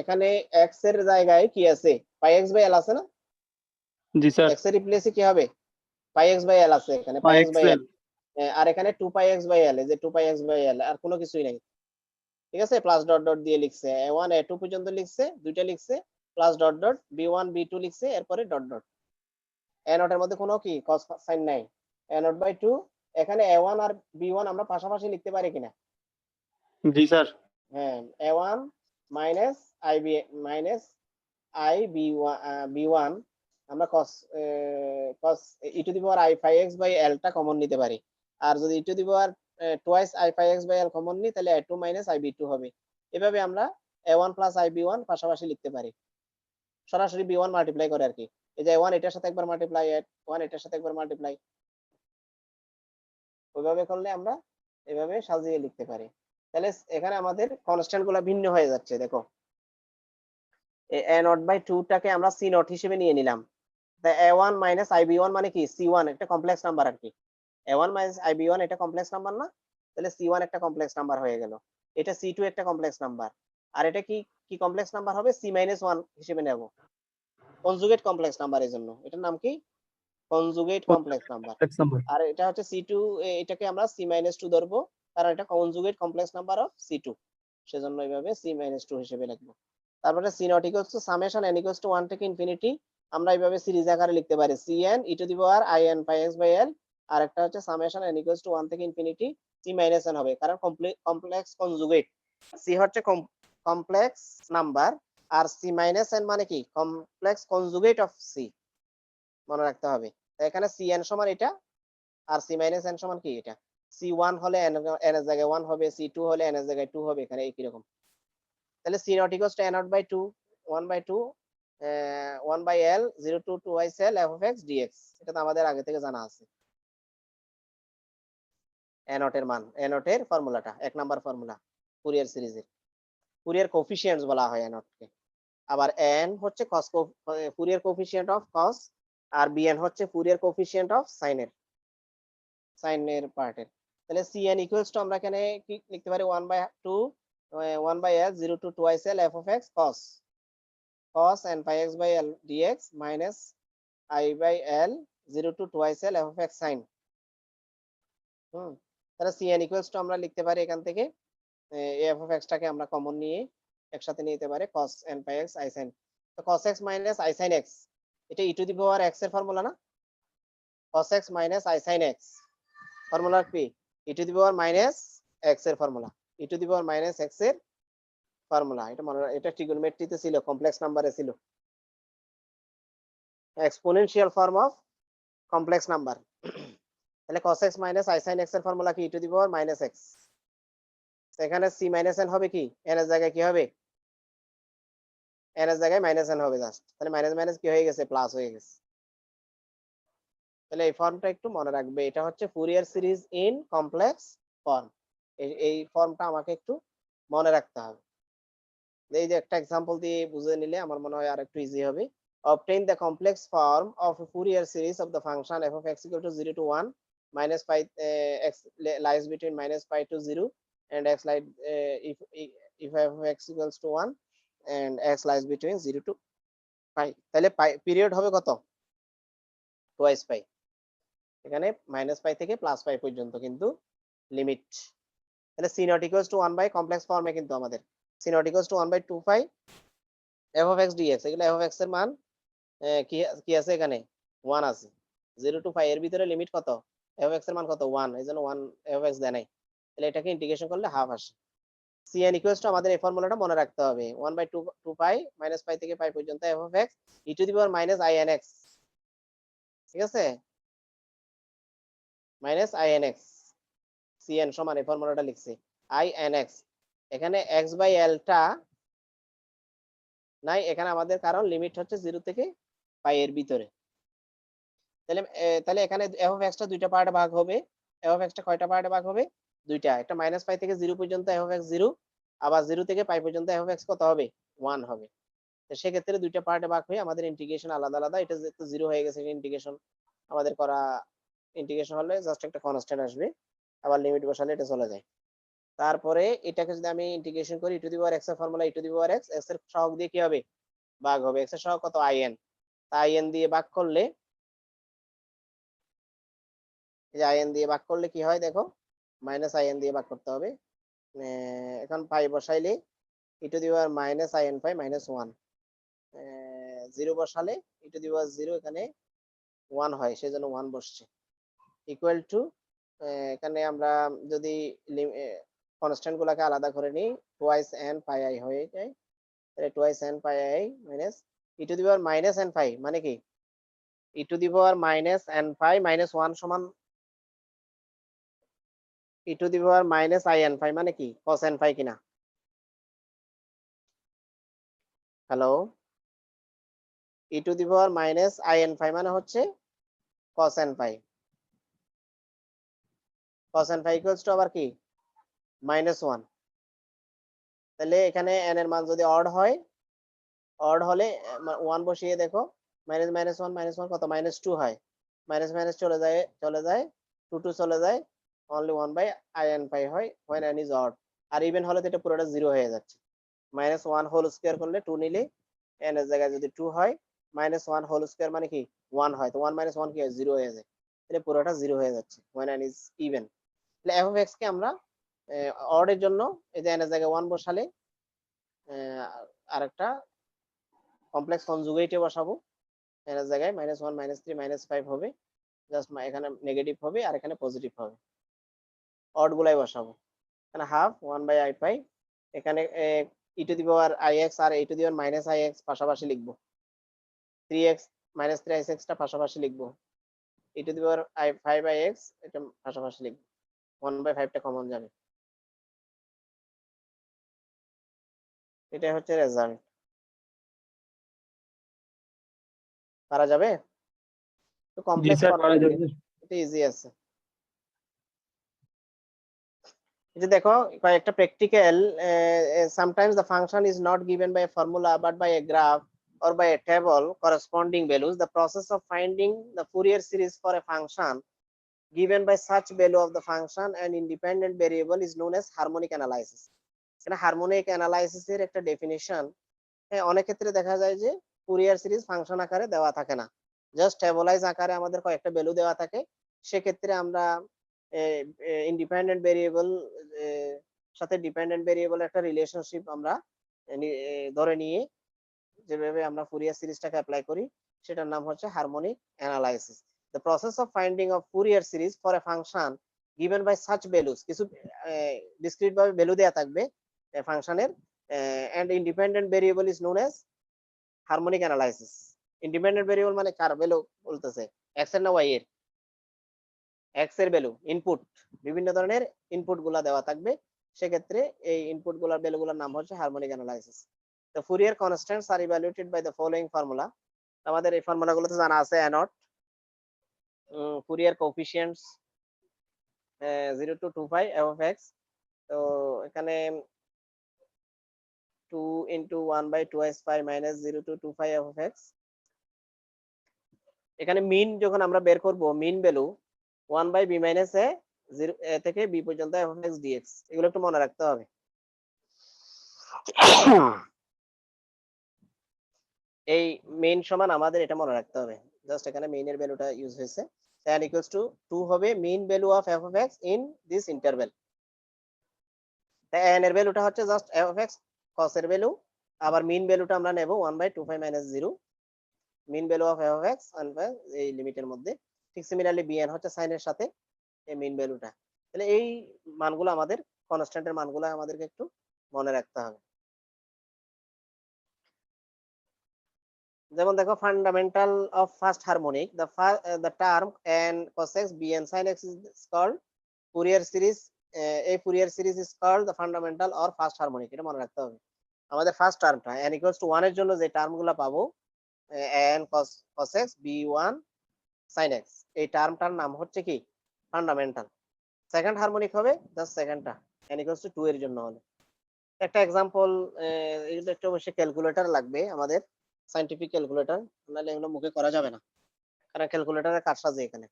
এখানে x এর জায়গায় কি আছে, পাই x বাই l আছে না, জি স্যার। x এর রিপ্লেসে কি হবে, পাই x বাই l আছে এখানে, পাই পাই x বাই l, এক্সেল। আর এখানে 2 পাই x বাই l, এই যে 2 পাই x বাই l, আর কোনো কিছুই নাই। ঠিক আছে, প্লাস ডট ডট দিয়ে লিখছে, a1 a2 পর্যন্ত লিখছে, দুইটা লিখছে, plus dot dot b1 b2 লিখছে, এরপরে ডট ডট। a নট এর মধ্যে কোনো কি cos সাইন নাই, a নট বাই 2। এখানে a1 আর b1 আমরা পাশাপাশি লিখতে পারি কিনা, জি স্যার। হ্যাঁ, a1 minus ib minus i b1 আমরা cos cos e to the power i phi x by l টা কমন নিতে পারি। আর যদি e to the power twice i phi x by l common নিই, তাহলে a2 মাইনাস ib2 হবে। এভাবে আমরা a1 প্লাস ib1 পাশাপাশি লিখতে পারি, সরাসরি b1 মাল্টিপ্লাই করে আর কি। এই যে a1 এটার সাথে একবার মাল্টিপ্লাই, a1 এটার সাথে একবার মাল্টিপ্লাই, ওইভাবে করলে আমরা এভাবে সাজিয়ে লিখতে পারি। তাহলে এখানে আমাদের কনস্ট্যান্ট গুলো ভিন্ন হয়ে যাচ্ছে। দেখো a নট বাই 2 টাকে আমরা c নট হিসেবে নিয়ে নিলাম, তা a1 মাইনাস ib1 মানে কি c1, একটা কমপ্লেক্স নাম্বার আর কি। a1 মাইনাস ib1 এটা কমপ্লেক্স নাম্বার না, তাহলে c1 একটা কমপ্লেক্স নাম্বার হয়ে গেল, এটা c2 একটা কমপ্লেক্স নাম্বার, আর এটা কি কি কমপ্লেক্স নাম্বার হবে, c মাইনাস 1 হিসেবে নেব, কনজুগেট কমপ্লেক্স নাম্বার, এর জন্য এটার নাম কি, conjugate complex number. Complex number. আর এটা হচ্ছে c2, এটাকে আমরা c মাইনাস 2 ধরবো, কারণ এটা conjugate complex number of c2, সেজন্য এইভাবে c মাইনাস 2 হিসেবে লিখবো। তারপরে c naught equals two summation n equals to 1 থেকে ইনফিনিটি, আমরা এইভাবে সিরিজ আকারে লিখতে পারি cn e to the power in pi x by l, আর একটা হচ্ছে সামেশন n ইকুয়ালস টু 1 থেকে ইনফিনিটি c মাইনাস n হবে, কারণ কমপ্লেক্স কনজুগেট, c হচ্ছে কমপ্লেক্স নাম্বার, আর c মাইনাস n মানে কি, কমপ্লেক্স কনজুগেট অফ c, মনে রাখতে হবে। তো এখানে cn সমান এটা, আর c মাইনাস n সমান কি এটা, c1 হলে n এর জায়গায় 1 হবে, c2 হলে n এর জায়গায় 2 হবে, এখানে একই রকম। তাহলে c naught equals to a naught by 2 1 by 2 1 by l 0 to 2 l f of x dx, এটা তো আমাদের আগে থেকে জানা আছে। a নট এর মান, a নট এর ফর্মুলাটা 1 নাম্বার ফর্মুলা ফুরিয়ার সিরিজের, ফুরিয়ার কোফিশিয়েন্টস বলা হয় a নট কে। আবার n হচ্ছে cos Fourier coefficient of cos, আর bn হচ্ছে ফুরিয়ার কোফিশিয়েন্ট অফ সাইনের পার্টের। তাহলে cn ইকুয়ালস টু আমরা এখানে কি লিখতে পারি, 1 by 2 1 by l 0 to 2 l f of x cos n pi x by l dx minus I by l 0 to 2 l f of x sin। তাহলে cn ইকুয়ালস টু আমরা লিখতে পারি এখান থেকে f of x টাকে আমরা কমন নিয়ে একসাথে নিতে পারি cos n pi x i sin। তো cos x minus i sin x, এটা e to the power x এর ফর্মুলা না, cos x minus i sin x formula কি, e to the power minus x এর formula, e to the power minus x এর ফর্মুলা। এটা মনে, এটা ট্রিগোনোমেট্রিতে ছিল, কমপ্লেক্স নাম্বারে ছিল, exponential form of complex number. তাহলে cos x minus i sin x এর ফর্মুলা কি, e to the power minus x, এখানে c মাইনাস n হবে কি, n এর জায়গায় কি হবে, n এর জায়গায় মাইনাস n হবে জাস্ট, তাহলে মাইনাস মাইনাস কি হয়ে গেছে, প্লাস হয়ে গেছে। তাহলে এই ফর্মটা একটু মনে রাখবে, এটা হচ্ছে Fourier series in complex form, এই ফর্মটা আমাকে একটু মনে রাখতে হবে। এই যে একটা এক্সাম্পল দিয়ে বুঝে নিলে আমার মনে হয় আর একটু ইজি হবে। obtain the complex form of a Fourier series of the function f of x equal to 0 to 1 minus pi x lies between minus pi to 0 and x lies if f of x equals to 1 and x lies between 0 to pi, তাহলে পিরিয়ড হবে কত, টুয়াইস পাই, এখানে মাইনাস পাই থেকে প্লাস পাই পর্যন্ত কিন্তু লিমিট। তাহলে c not equals to 1 by complex ফর্মে কিন্তু আমাদের c not equals to 1 by 2 pi f of x dx, এগুলো f of x এর মান কি আছে, এখানে 1 আছে, 0 টু 5 এর ভিতরে লিমিট কত, f of x এর মান কত 1, এইজন্য 1 f of x দেয় নাই, তাহলে এটাকে ইন্টিগ্রেশন করলে হাফ আসে। cn ইকুয়ালস টু আমাদের এই ফর্মুলাটা মনে রাখতে হবে, 1 বাই 2 পাই মাইনাস পাই থেকে পাই পর্যন্ত f of x e to the power minus in x, ঠিক আছে, মাইনাস in x, cn সমান এই ফর্মুলাটা লিখছি in x, এখানে x বাই l টা নাই এখানে আমাদের, কারণ লিমিট হচ্ছে 0 থেকে পাই এর ভিতরে। তাহলে এখানে f of x টা দুইটা পার্টে ভাগ হবে, f of x টা কয়টা পার্টে ভাগ হবে, দুইটা, একটা মাইনাস পাই থেকে 0 পর্যন্ত f of x 0, আবার 0 থেকে পাই পর্যন্ত f of x কত হবে, 1 হবে। তো সেক্ষেত্রে দুইটা পার্টে ভাগ হয়ে আমাদের ইন্টিগ্রেশন আলাদা আলাদা। এটা যেহেতু 0 হয়ে গেছে, ইন্টিগ্রেশন আমাদের করা, ইন্টিগ্রেশন হলে জাস্ট একটা কনস্ট্যান্ট আসবে, আবার লিমিট বসালে এটা চলে যায়। তারপরে এটাকে যদি আমি ইন্টিগ্রেশন করি, e to the power x এর formula e to the power x, x এর সহগ দিয়ে কি হবে, ভাগ হবে। x এর সহগ কত, in, তা in দিয়ে ভাগ করলে, এই যে in দিয়ে ভাগ করলে কি হয় দেখো, মাইনাস in দিয়ে ভাগ করতে হবে। এখন পাই বসাইলে e to the power minus in pi minus 1, 0 বসালে e টু দি পাওয়ার 0 এখানে 1 হয়, সেজন্য 1 বসছে, ইকুয়াল টু, এখানে আমরা যদি কনস্ট্যান্ট গুলাকে আলাদা করে নিই, টুয়াইস n পাই i হয়ে যায়, তাহলে twice n pi i minus e to the power minus n পাই মানে কি, e to the power minus n pi minus 1 সমান e to the power minus in পাই মানে কি, cos n পাই কিনা। Hello, e to the power minus in পাই মানে হচ্ছে cos n pi, cos n pi equals to আবার কি, মাইনাস 1। তাহলে এখানে n এর মান যদি অড হয়, অড হলে 1 বসিয়ে দেখো, মাইনাস মাইনাস 1 মাইনাস 1 কত, মাইনাস 2 হয়, মাইনাস মাইনাস চলে যায়, 2 2 চলে যায়, অনলি 1 বাই in পাই হয় when n is odd। আর ইভেন হলে তো এটা পুরোটা 0 হয়ে যাচ্ছে, মাইনাস 1 হোল স্কয়ার করলে 2 নিলে n এর জায়গায় যদি 2 হয়, মাইনাস 1 হোল স্কয়ার মানে কি 1 হয়, তো 1 মাইনাস 1 কি হয়, 0 হয়ে যায়, তাহলে পুরোটা 0 হয়ে যাচ্ছে when n is even। তাহলে f of x কে আমরা অড এর জন্য এই যে n এর জায়গায় 1 বসালে আরেকটা কমপ্লেক্স কনজুগেটে বসাবো, n এর জায়গায় মাইনাস 1 মাইনাস 3 মাইনাস 5 হবে, জাস্ট এখানে নেগেটিভ হবে আর এখানে পজিটিভ হবে, অড গুলাই বসাবো, এখানে হাফ 1 বাই i পাই, এখানে e to the power ix আর e to the power minus ix পাশাপাশি লিখবো, 3x মাইনাস 3ix টা পাশাপাশি লিখবো, e to the power 5ix এটা পাশাপাশি লিখবো, 1 বাই 5 টা কমন যাবে, এটা হচ্ছে রেজাল্ট। পারা যাবে তো, जी কমপ্লেক্স सर করা पढ़ा লাগবে, जाए এটা ইজি আছে। এই যে দেখো কয়েকটা practical, sometimes the function is not given by a formula but by a graph or by a table corresponding values. The process of finding the Fourier series for a function given by such value of the function and independent variable is known as harmonic analysis। এখানে হারমোনিক অ্যানালাইসিস এর একটা ডেফিনিশন, অনেক ক্ষেত্রে দেখা যায় যে ফুরিয়ার সিরিজ ফাংশন আকারে দেওয়া থাকে না, জাস্ট ট্যাবলাইজ আকারে আমাদের কয়েকটা ভ্যালু দেওয়া থাকে, সেক্ষেত্রে আমরা ইন্ডিপেন্ডেন্ট ভেরিয়েবল সাথে ডিপেন্ডেন্ট ভেরিয়েবল একটা রিলেশনশিপ আমরা ধরে নিয়ে যেভাবে আমরা ফুরিয়ার সিরিজটাকে অ্যাপ্লাই করি, সেটার নাম হচ্ছে harmonic analysis. The process of finding of Fourier series for a function given by such values, কিছু ডিসক্রিট ভাবে ভ্যালু দেওয়া থাকবে ফাংশনের, and independent variable is known as harmonic analysis. Independent variable মানে কার ভ্যালু বলতেছে, এক্স এর না ওয়াই এর, এক্স এর ভ্যালু, ইনপুট, বিভিন্ন ধরনের ইনপুট গুলা দেওয়া থাকবে, সেক্ষেত্রে এই ইনপুট গুলার ভ্যালু গুলার নাম হচ্ছে harmonic analysis. The Fourier constants are evaluated by the following formula। আমাদের এই ফর্মুলা গুলো তো জানা আছে, a0, Fourier coefficients 0 to 2 pi f of x, তো এখানে 2 into 1 by 2s pi minus 0 to 2 pi f of x। এখানে মিন যখন আমরা বের করব, mean value 1 by b minus a 0 থেকে b পর্যন্ত f of x dx, এগুলো একটু মনে রাখতে হবে। এই মেইন সমান আমাদের এটা মনে রাখতে হবে, জাস্ট এখানে মেইন এর ভ্যালুটা ইউজ হয়েছে, tan equals to 2 হবে main value of f of x in this interval. tan এর ভ্যালুটা হচ্ছে just f of x cos এর ভ্যালু, আবার মিন ভ্যালুটা আমরা নেব 1 by 2 pi minus 0, mean value of f of x এই লিমিটের মধ্যে, ঠিক সিমিলারলি bn হচ্ছে sin এর সাথে এই মিন ভ্যালুটা। তাহলে এই মানগুলো আমাদের, কনস্ট্যান্টের মানগুলো আমাদেরকে একটু মনে রাখতে হবে। যেমন দেখো fundamental of first harmonic, the term n cos x bn sin x is called Fourier series। এই Fourier series is called the fundamental or first harmonic, এটা মনে রাখতে হবে। আমাদের ফার্স্ট টার্মটা n equals to 1 এর জন্য যে টার্মগুলো পাবো, n cos x b1 sin x, এই টার্মটার নাম হচ্ছে কি ফান্ডামেন্টাল। সেকেন্ড হারমোনিক হবে জাস্ট সেকেন্ডটা n equals to 2 এর জন্য হলে, একটা এক্সাম্পল, এটা একটু অবশ্যই ক্যালকুলেটর লাগবে আমাদের, সায়েন্টিফিক ক্যালকুলেটর, নাহলে এগুলো মুখে করা যাবে না, কারণ ক্যালকুলেটরের কাজ আছে এখানে।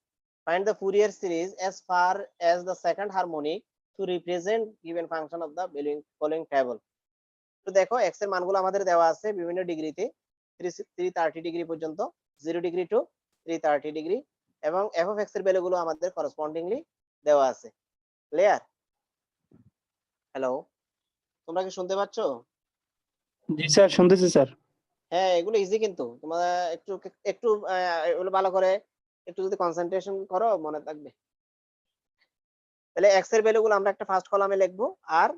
Find the Fourier series as far as the second harmonic to represent given function of the following table. তো দেখো x এর মানগুলো আমাদের দেওয়া আছে বিভিন্ন ডিগ্রিতে, 330 ডিগ্রি পর্যন্ত, 0 ডিগ্রি টু 330 ডিগ্রি, এবং f of x এর ভ্যালুগুলো আমাদের করসপন্ডিংলি দেওয়া আছে। ক্লিয়ার? হ্যালো, তোমরা কি শুনতে পাচ্ছ? জি স্যার, শুনতেছি স্যার। হ্যাঁ, এগুলো ইজি, কিন্তু তোমরা একটু একটু এগুলো ভালো করে একটু যদি কনসেন্ট্রেশন করো মনে থাকবে। তাহলে x এর ভ্যালুগুলো আমরা একটা ফার্স্ট কলামে লিখবো, আর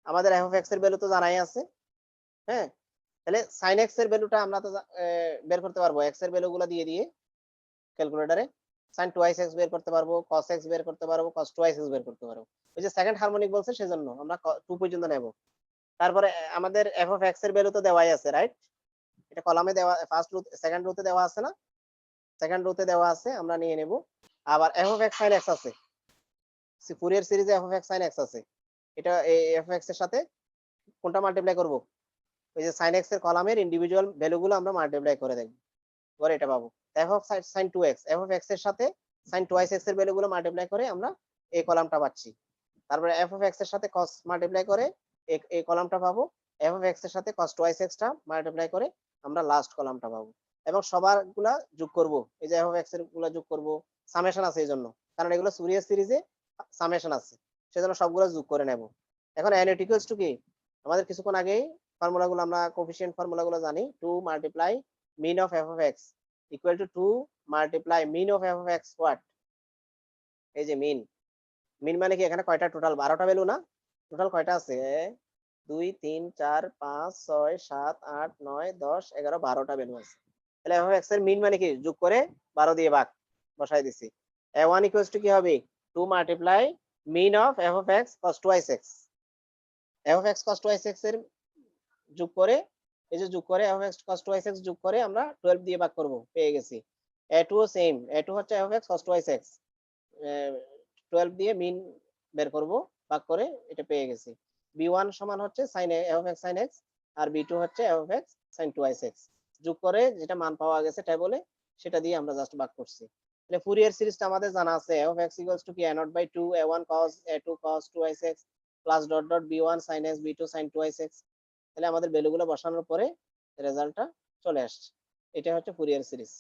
আমাদের f of x এর ভ্যালু তো জানাই আছে। হ্যাঁ, তাহলে sin x এর ভ্যালুটা আমরা তো বের করতে পারবো x এর ভ্যালুগুলো দিয়ে দিয়ে ক্যালকুলেটরে। sin 2x বের করতে পারবো, cos x বের করতে পারবো, cos 2x বের করতে পারবো। ওই যে সেকেন্ড হারমোনিক বলছে সেজন্য আমরা 2 পর্যন্ত নেব। তারপরে আমাদের f of x এর ভ্যালু তো দেওয়াই আছে, রাইট? এটা কলামে দেওয়া, ফার্স্ট রো সেকেন্ড রোতে দেওয়া আছে না? সেকেন্ড রোতে দেওয়া আছে, আমরা নিয়ে নেব। আবার f of x sin x আছে, ফুরিয়ার সিরিজে f of x sin x আছে। এটা এই f of x এর সাথে কোনটা মাল্টিপ্লাই করব? ওই যে sin x এর কলামের ইন্ডিভিজুয়াল ভ্যালুগুলো আমরা মাল্টিপ্লাই করে দেখব, পরে এটা পাবো। f of sin 2x, f of x এর সাথে sin 2x এর ভ্যালুগুলো মাল্টিপ্লাই করে আমরা এই কলামটা পাচ্ছি। তারপরে f of x এর সাথে cos মাল্টিপ্লাই করে এই কলামটা পাবো। f of x এর সাথে cos 2x টা মাল্টিপ্লাই করে আমরা লাস্ট কলামটা পাবো, এবং সবারগুলা যোগ করব। এই যে f of x এর গুলা যোগ করব, সামেশন আছে এই জন্য, কারণ এগুলো ফুরিয়ার সিরিজে সামেশন আছে, সেজন্য সবগুলো যোগ করে নেব। এখন n ইকুয়ালস টু কি? আমাদের কিছুক্ষণ আগেই ফর্মুলাগুলো আমরা কোএফিশিয়েন্ট ফর্মুলাগুলো জানি। 2 multiply mean of f of x equal to 2 multiply mean of f of x what? এই যে মিন। মিন মানে কি? এখানে কয়টা টোটাল? 12টা ভ্যালু না? টোটাল কয়টা আছে? 2 3 4 5 6 7 8 9 10 11 12টা ভ্যালু আছে। তাহলে f of x এর মিন মানে কি? যোগ করে 12 দিয়ে ভাগ বসাই দিছি। a1 ইকুয়ালস টু কি হবে? 2 multiply mean of f of x cos 2x, f of x cos 2x এর যোগ করে, এই যে যোগ করে f of x cos 2x যোগ করে আমরা 12 দিয়ে ভাগ করব, পেয়ে গেছি। a2 ও সেম, a2 হচ্ছে f of x cos 2x, 12 দিয়ে মিন বের করব, ভাগ করে, এটা পেয়ে গেছি। b1 সমান হচ্ছে sin f of x sin x, R b2 হচ্ছে f of x sin 2x, যোগ করে যেটা মান পাওয়া গেছে টেবলে সেটা দিয়ে আমরা জাস্ট ভাগ করছি। তাহলে ফুরিয়ার সিরিজটা আমাদের জানা আছে, f of x equals to কি? a0 by 2 a1 cos a2 cos 2x plus dot dot b1 sin x b2 sin 2x। তাহলে আমাদের ভ্যালুগুলো বসানোর পরে রেজাল্টটা চলে আসছে। এটা হচ্ছে ফুরিয়ার সিরিজ।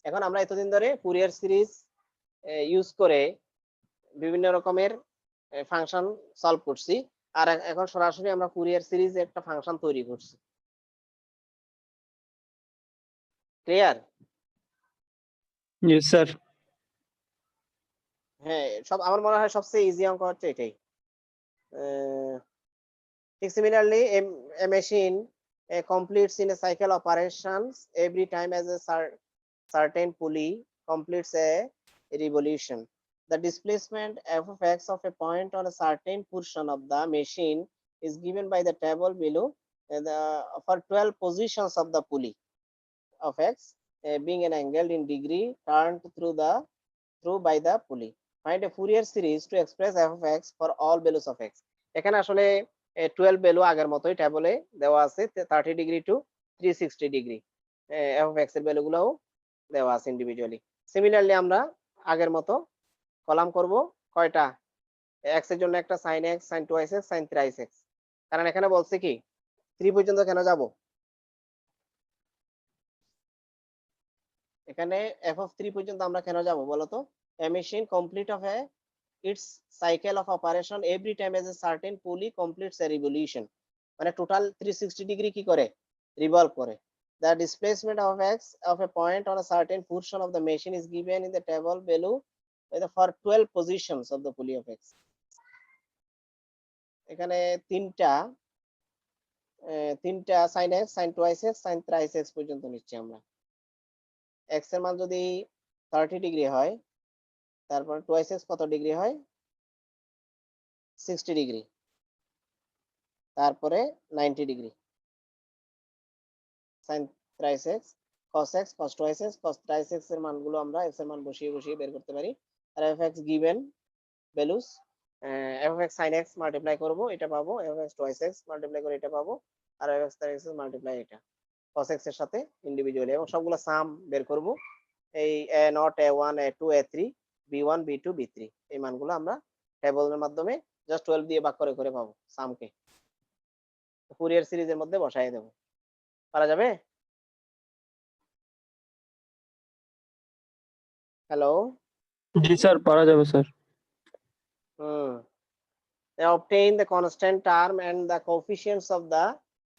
এখন আমরা এতদিন ধরে ফুরিয়ার সিরিজ ইউজ করে বিভিন্ন রকমের ফাংশন সলভ করছি, আর এখন সরাসরি আমরা ফুরিয়ার সিরিজ একটা ফাংশন তৈরি করছি। ক্লিয়ার? Yes sir. হ্যাঁ, আমার মনে হয় সবচেয়ে ইজি অঙ্ক হচ্ছে এটাই। ঠিক similarly a machine completes in a cycle operations every time as a certain pulley completes a revolution. The displacement f of x of a point on a certain portion of the machine is given by the table below. For 12 positions of the pulley of x being an angle in degree turned through by the pulley. Find a Fourier series to express f of x for all values of x. এখানে আসলে 12 ভ্যালু আগের মতোই টেবলে দেওয়া আছে, 30 degree to 360 degree f of x এর ভ্যালুগুলোও দেওয়া আছে ইন্ডিভিজুয়ালি। সিমিলারলি আমরা আগের মতো কলাম করব, কয়টা? x এর জন্য একটা sin x sin 2x sin 3x, কারণ এখানে বলছে কি 3 পর্যন্ত কেন যাব? এখানে f of 3 পর্যন্ত আমরা কেন যাব বলো তো? a machine complete of a its cycle of operation every time as a certain pulley completes a revolution, মানে টোটাল 360 ডিগ্রি কি করে? রিভলভ করে। The displacement of x of a point on a certain portion of the machine is given in the table below for 12 positions of the pulley of x. এখানে তিনটা sin x sin 2x sin 3x পর্যন্ত নিচ্ছি আমরা। x এর মান যদি 30 ডিগ্রি হয়, তারপর 2x কত ডিগ্রি হয়? 60 ডিগ্রি, তারপরে 90 degree sin 3x cos x cos 2x cos 3x এর মানগুলো আমরা x এর মান বসিয়ে বসিয়ে বের করতে পারি। আর f(x) given values f(x) sin x multiply করব, এটা পাবো, f(x) twice x মাল্টিপ্লাই করে এটা পাবো, আর f(x) tan x মাল্টিপ্লাই এটা cos x এর সাথে ইন্ডিভিজুয়ালি, এবং সবগুলো সাম বের করব। এই a0 a1 a2 a3 b1 b2 b3 এই মানগুলো আমরা টেবিলের মাধ্যমে জাস্ট 12 দিয়ে ভাগ করে করে পাবো সামকে, ফুরিয়ার সিরিজের মধ্যে বসায় দেব। পারা যাবে? হ্যালো। জি স্যার, পারা যাবে sir. They obtain the constant term and the coefficients of the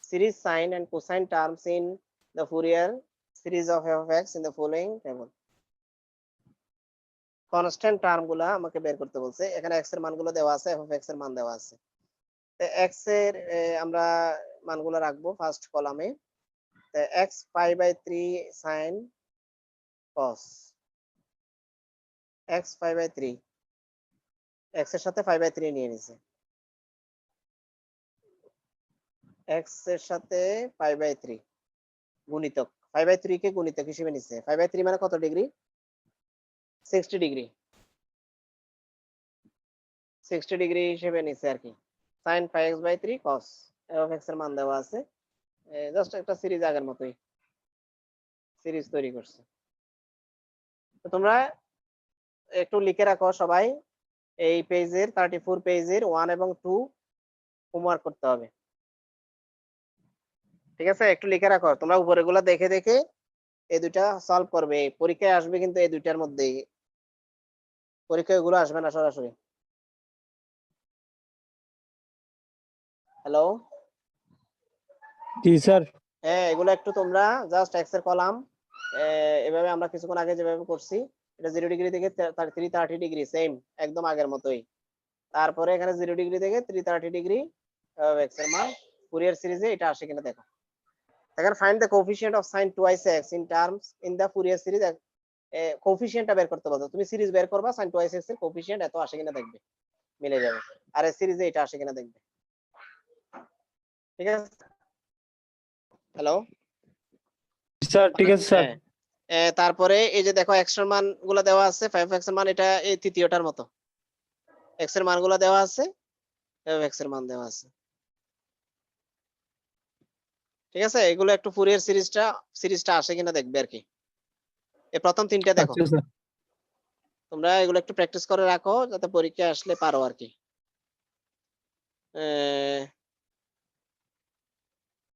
series sine and cosine terms in the Fourier series of f of x in the following table. Constant term গুলা আমাকে বের করতে বলছে, এখানে x এর মানগুলো দেওয়া আছে, f of x এর মান দেওয়া আছে। তো x এর আমরা মানগুলো রাখবো ফার্স্ট কলামে। তো x π/3 sin cos, x π/3, x এর সাথে π/3 নিয়ে নিছে, x এর সাথে π/3 গুণিতক, π/3 কে গুণিতক হিসেবে নিছে। π/3 মানে কত ডিগ্রি? 60 ডিগ্রি, 60 ডিগ্রি হিসেবে নিছে আর কি। sin πx/3 cos, f of x এর মান দেওয়া আছে, জাস্ট একটা সিরিজ আগের মতোই সিরিজ তৈরি করছে। তো তোমরা একটু লিখে রাখো সবাই, এই পেজের 34 পেজের 1 এবং 2 হোমওয়ার্ক করতে হবে, ঠিক আছে? একটু লিখে রাখো, তোমরা উপরেগুলো দেখে দেখে এই দুইটা সলভ করবে, পরীক্ষায় আসবে কিন্তু এই দুইটার মধ্যেই, পরীক্ষায় এগুলো আসবে না সরাসরি। হ্যালো। জি স্যার। হ্যাঁ, এগুলো একটু তোমরা জাস্ট এক্স এর কলাম এভাবে আমরা কিছুক্ষণ আগে যেভাবে করছি, এটা 0 ডিগ্রি থেকে 330 ডিগ্রি সেম একদম আগের মতোই। তারপরে এখানে 0 ডিগ্রি থেকে 330 ডিগ্রি এক্স এর মান, ফুরিয়ার সিরিজে এটা আসে কিনা দেখো। এখানে find the coefficient of sin twice x in terms in the Fourier series, কোএফিসিয়েন্টটা বের করতে বলতো, তুমি সিরিজ বের করবা, sin twice x এর কোএফিসিয়েন্ট এত আসে কিনা দেখবে, মিলে যাবে, আর এই সিরিজে এটা আসে কিনা দেখবে, ঠিক আছে? হ্যালো। স্যার ঠিক আছে স্যার। তারপরে এই যে দেখো x এর মান গুলো দেওয়া আছে, 5x এর মান এটা এই তৃতীয়টার মতো, x এর মান গুলো দেওয়া আছে, x এর মান দেওয়া আছে, ঠিক আছে? এগুলো একটু ফুরিয়ার সিরিজটা আসে কিনা দেখবে আর কি। এই প্রথম তিনটা দেখো, আচ্ছা স্যার। তোমরা এগুলো একটু প্র্যাকটিস করে রাখো যাতে পরীক্ষা আসলে পারো আর কি।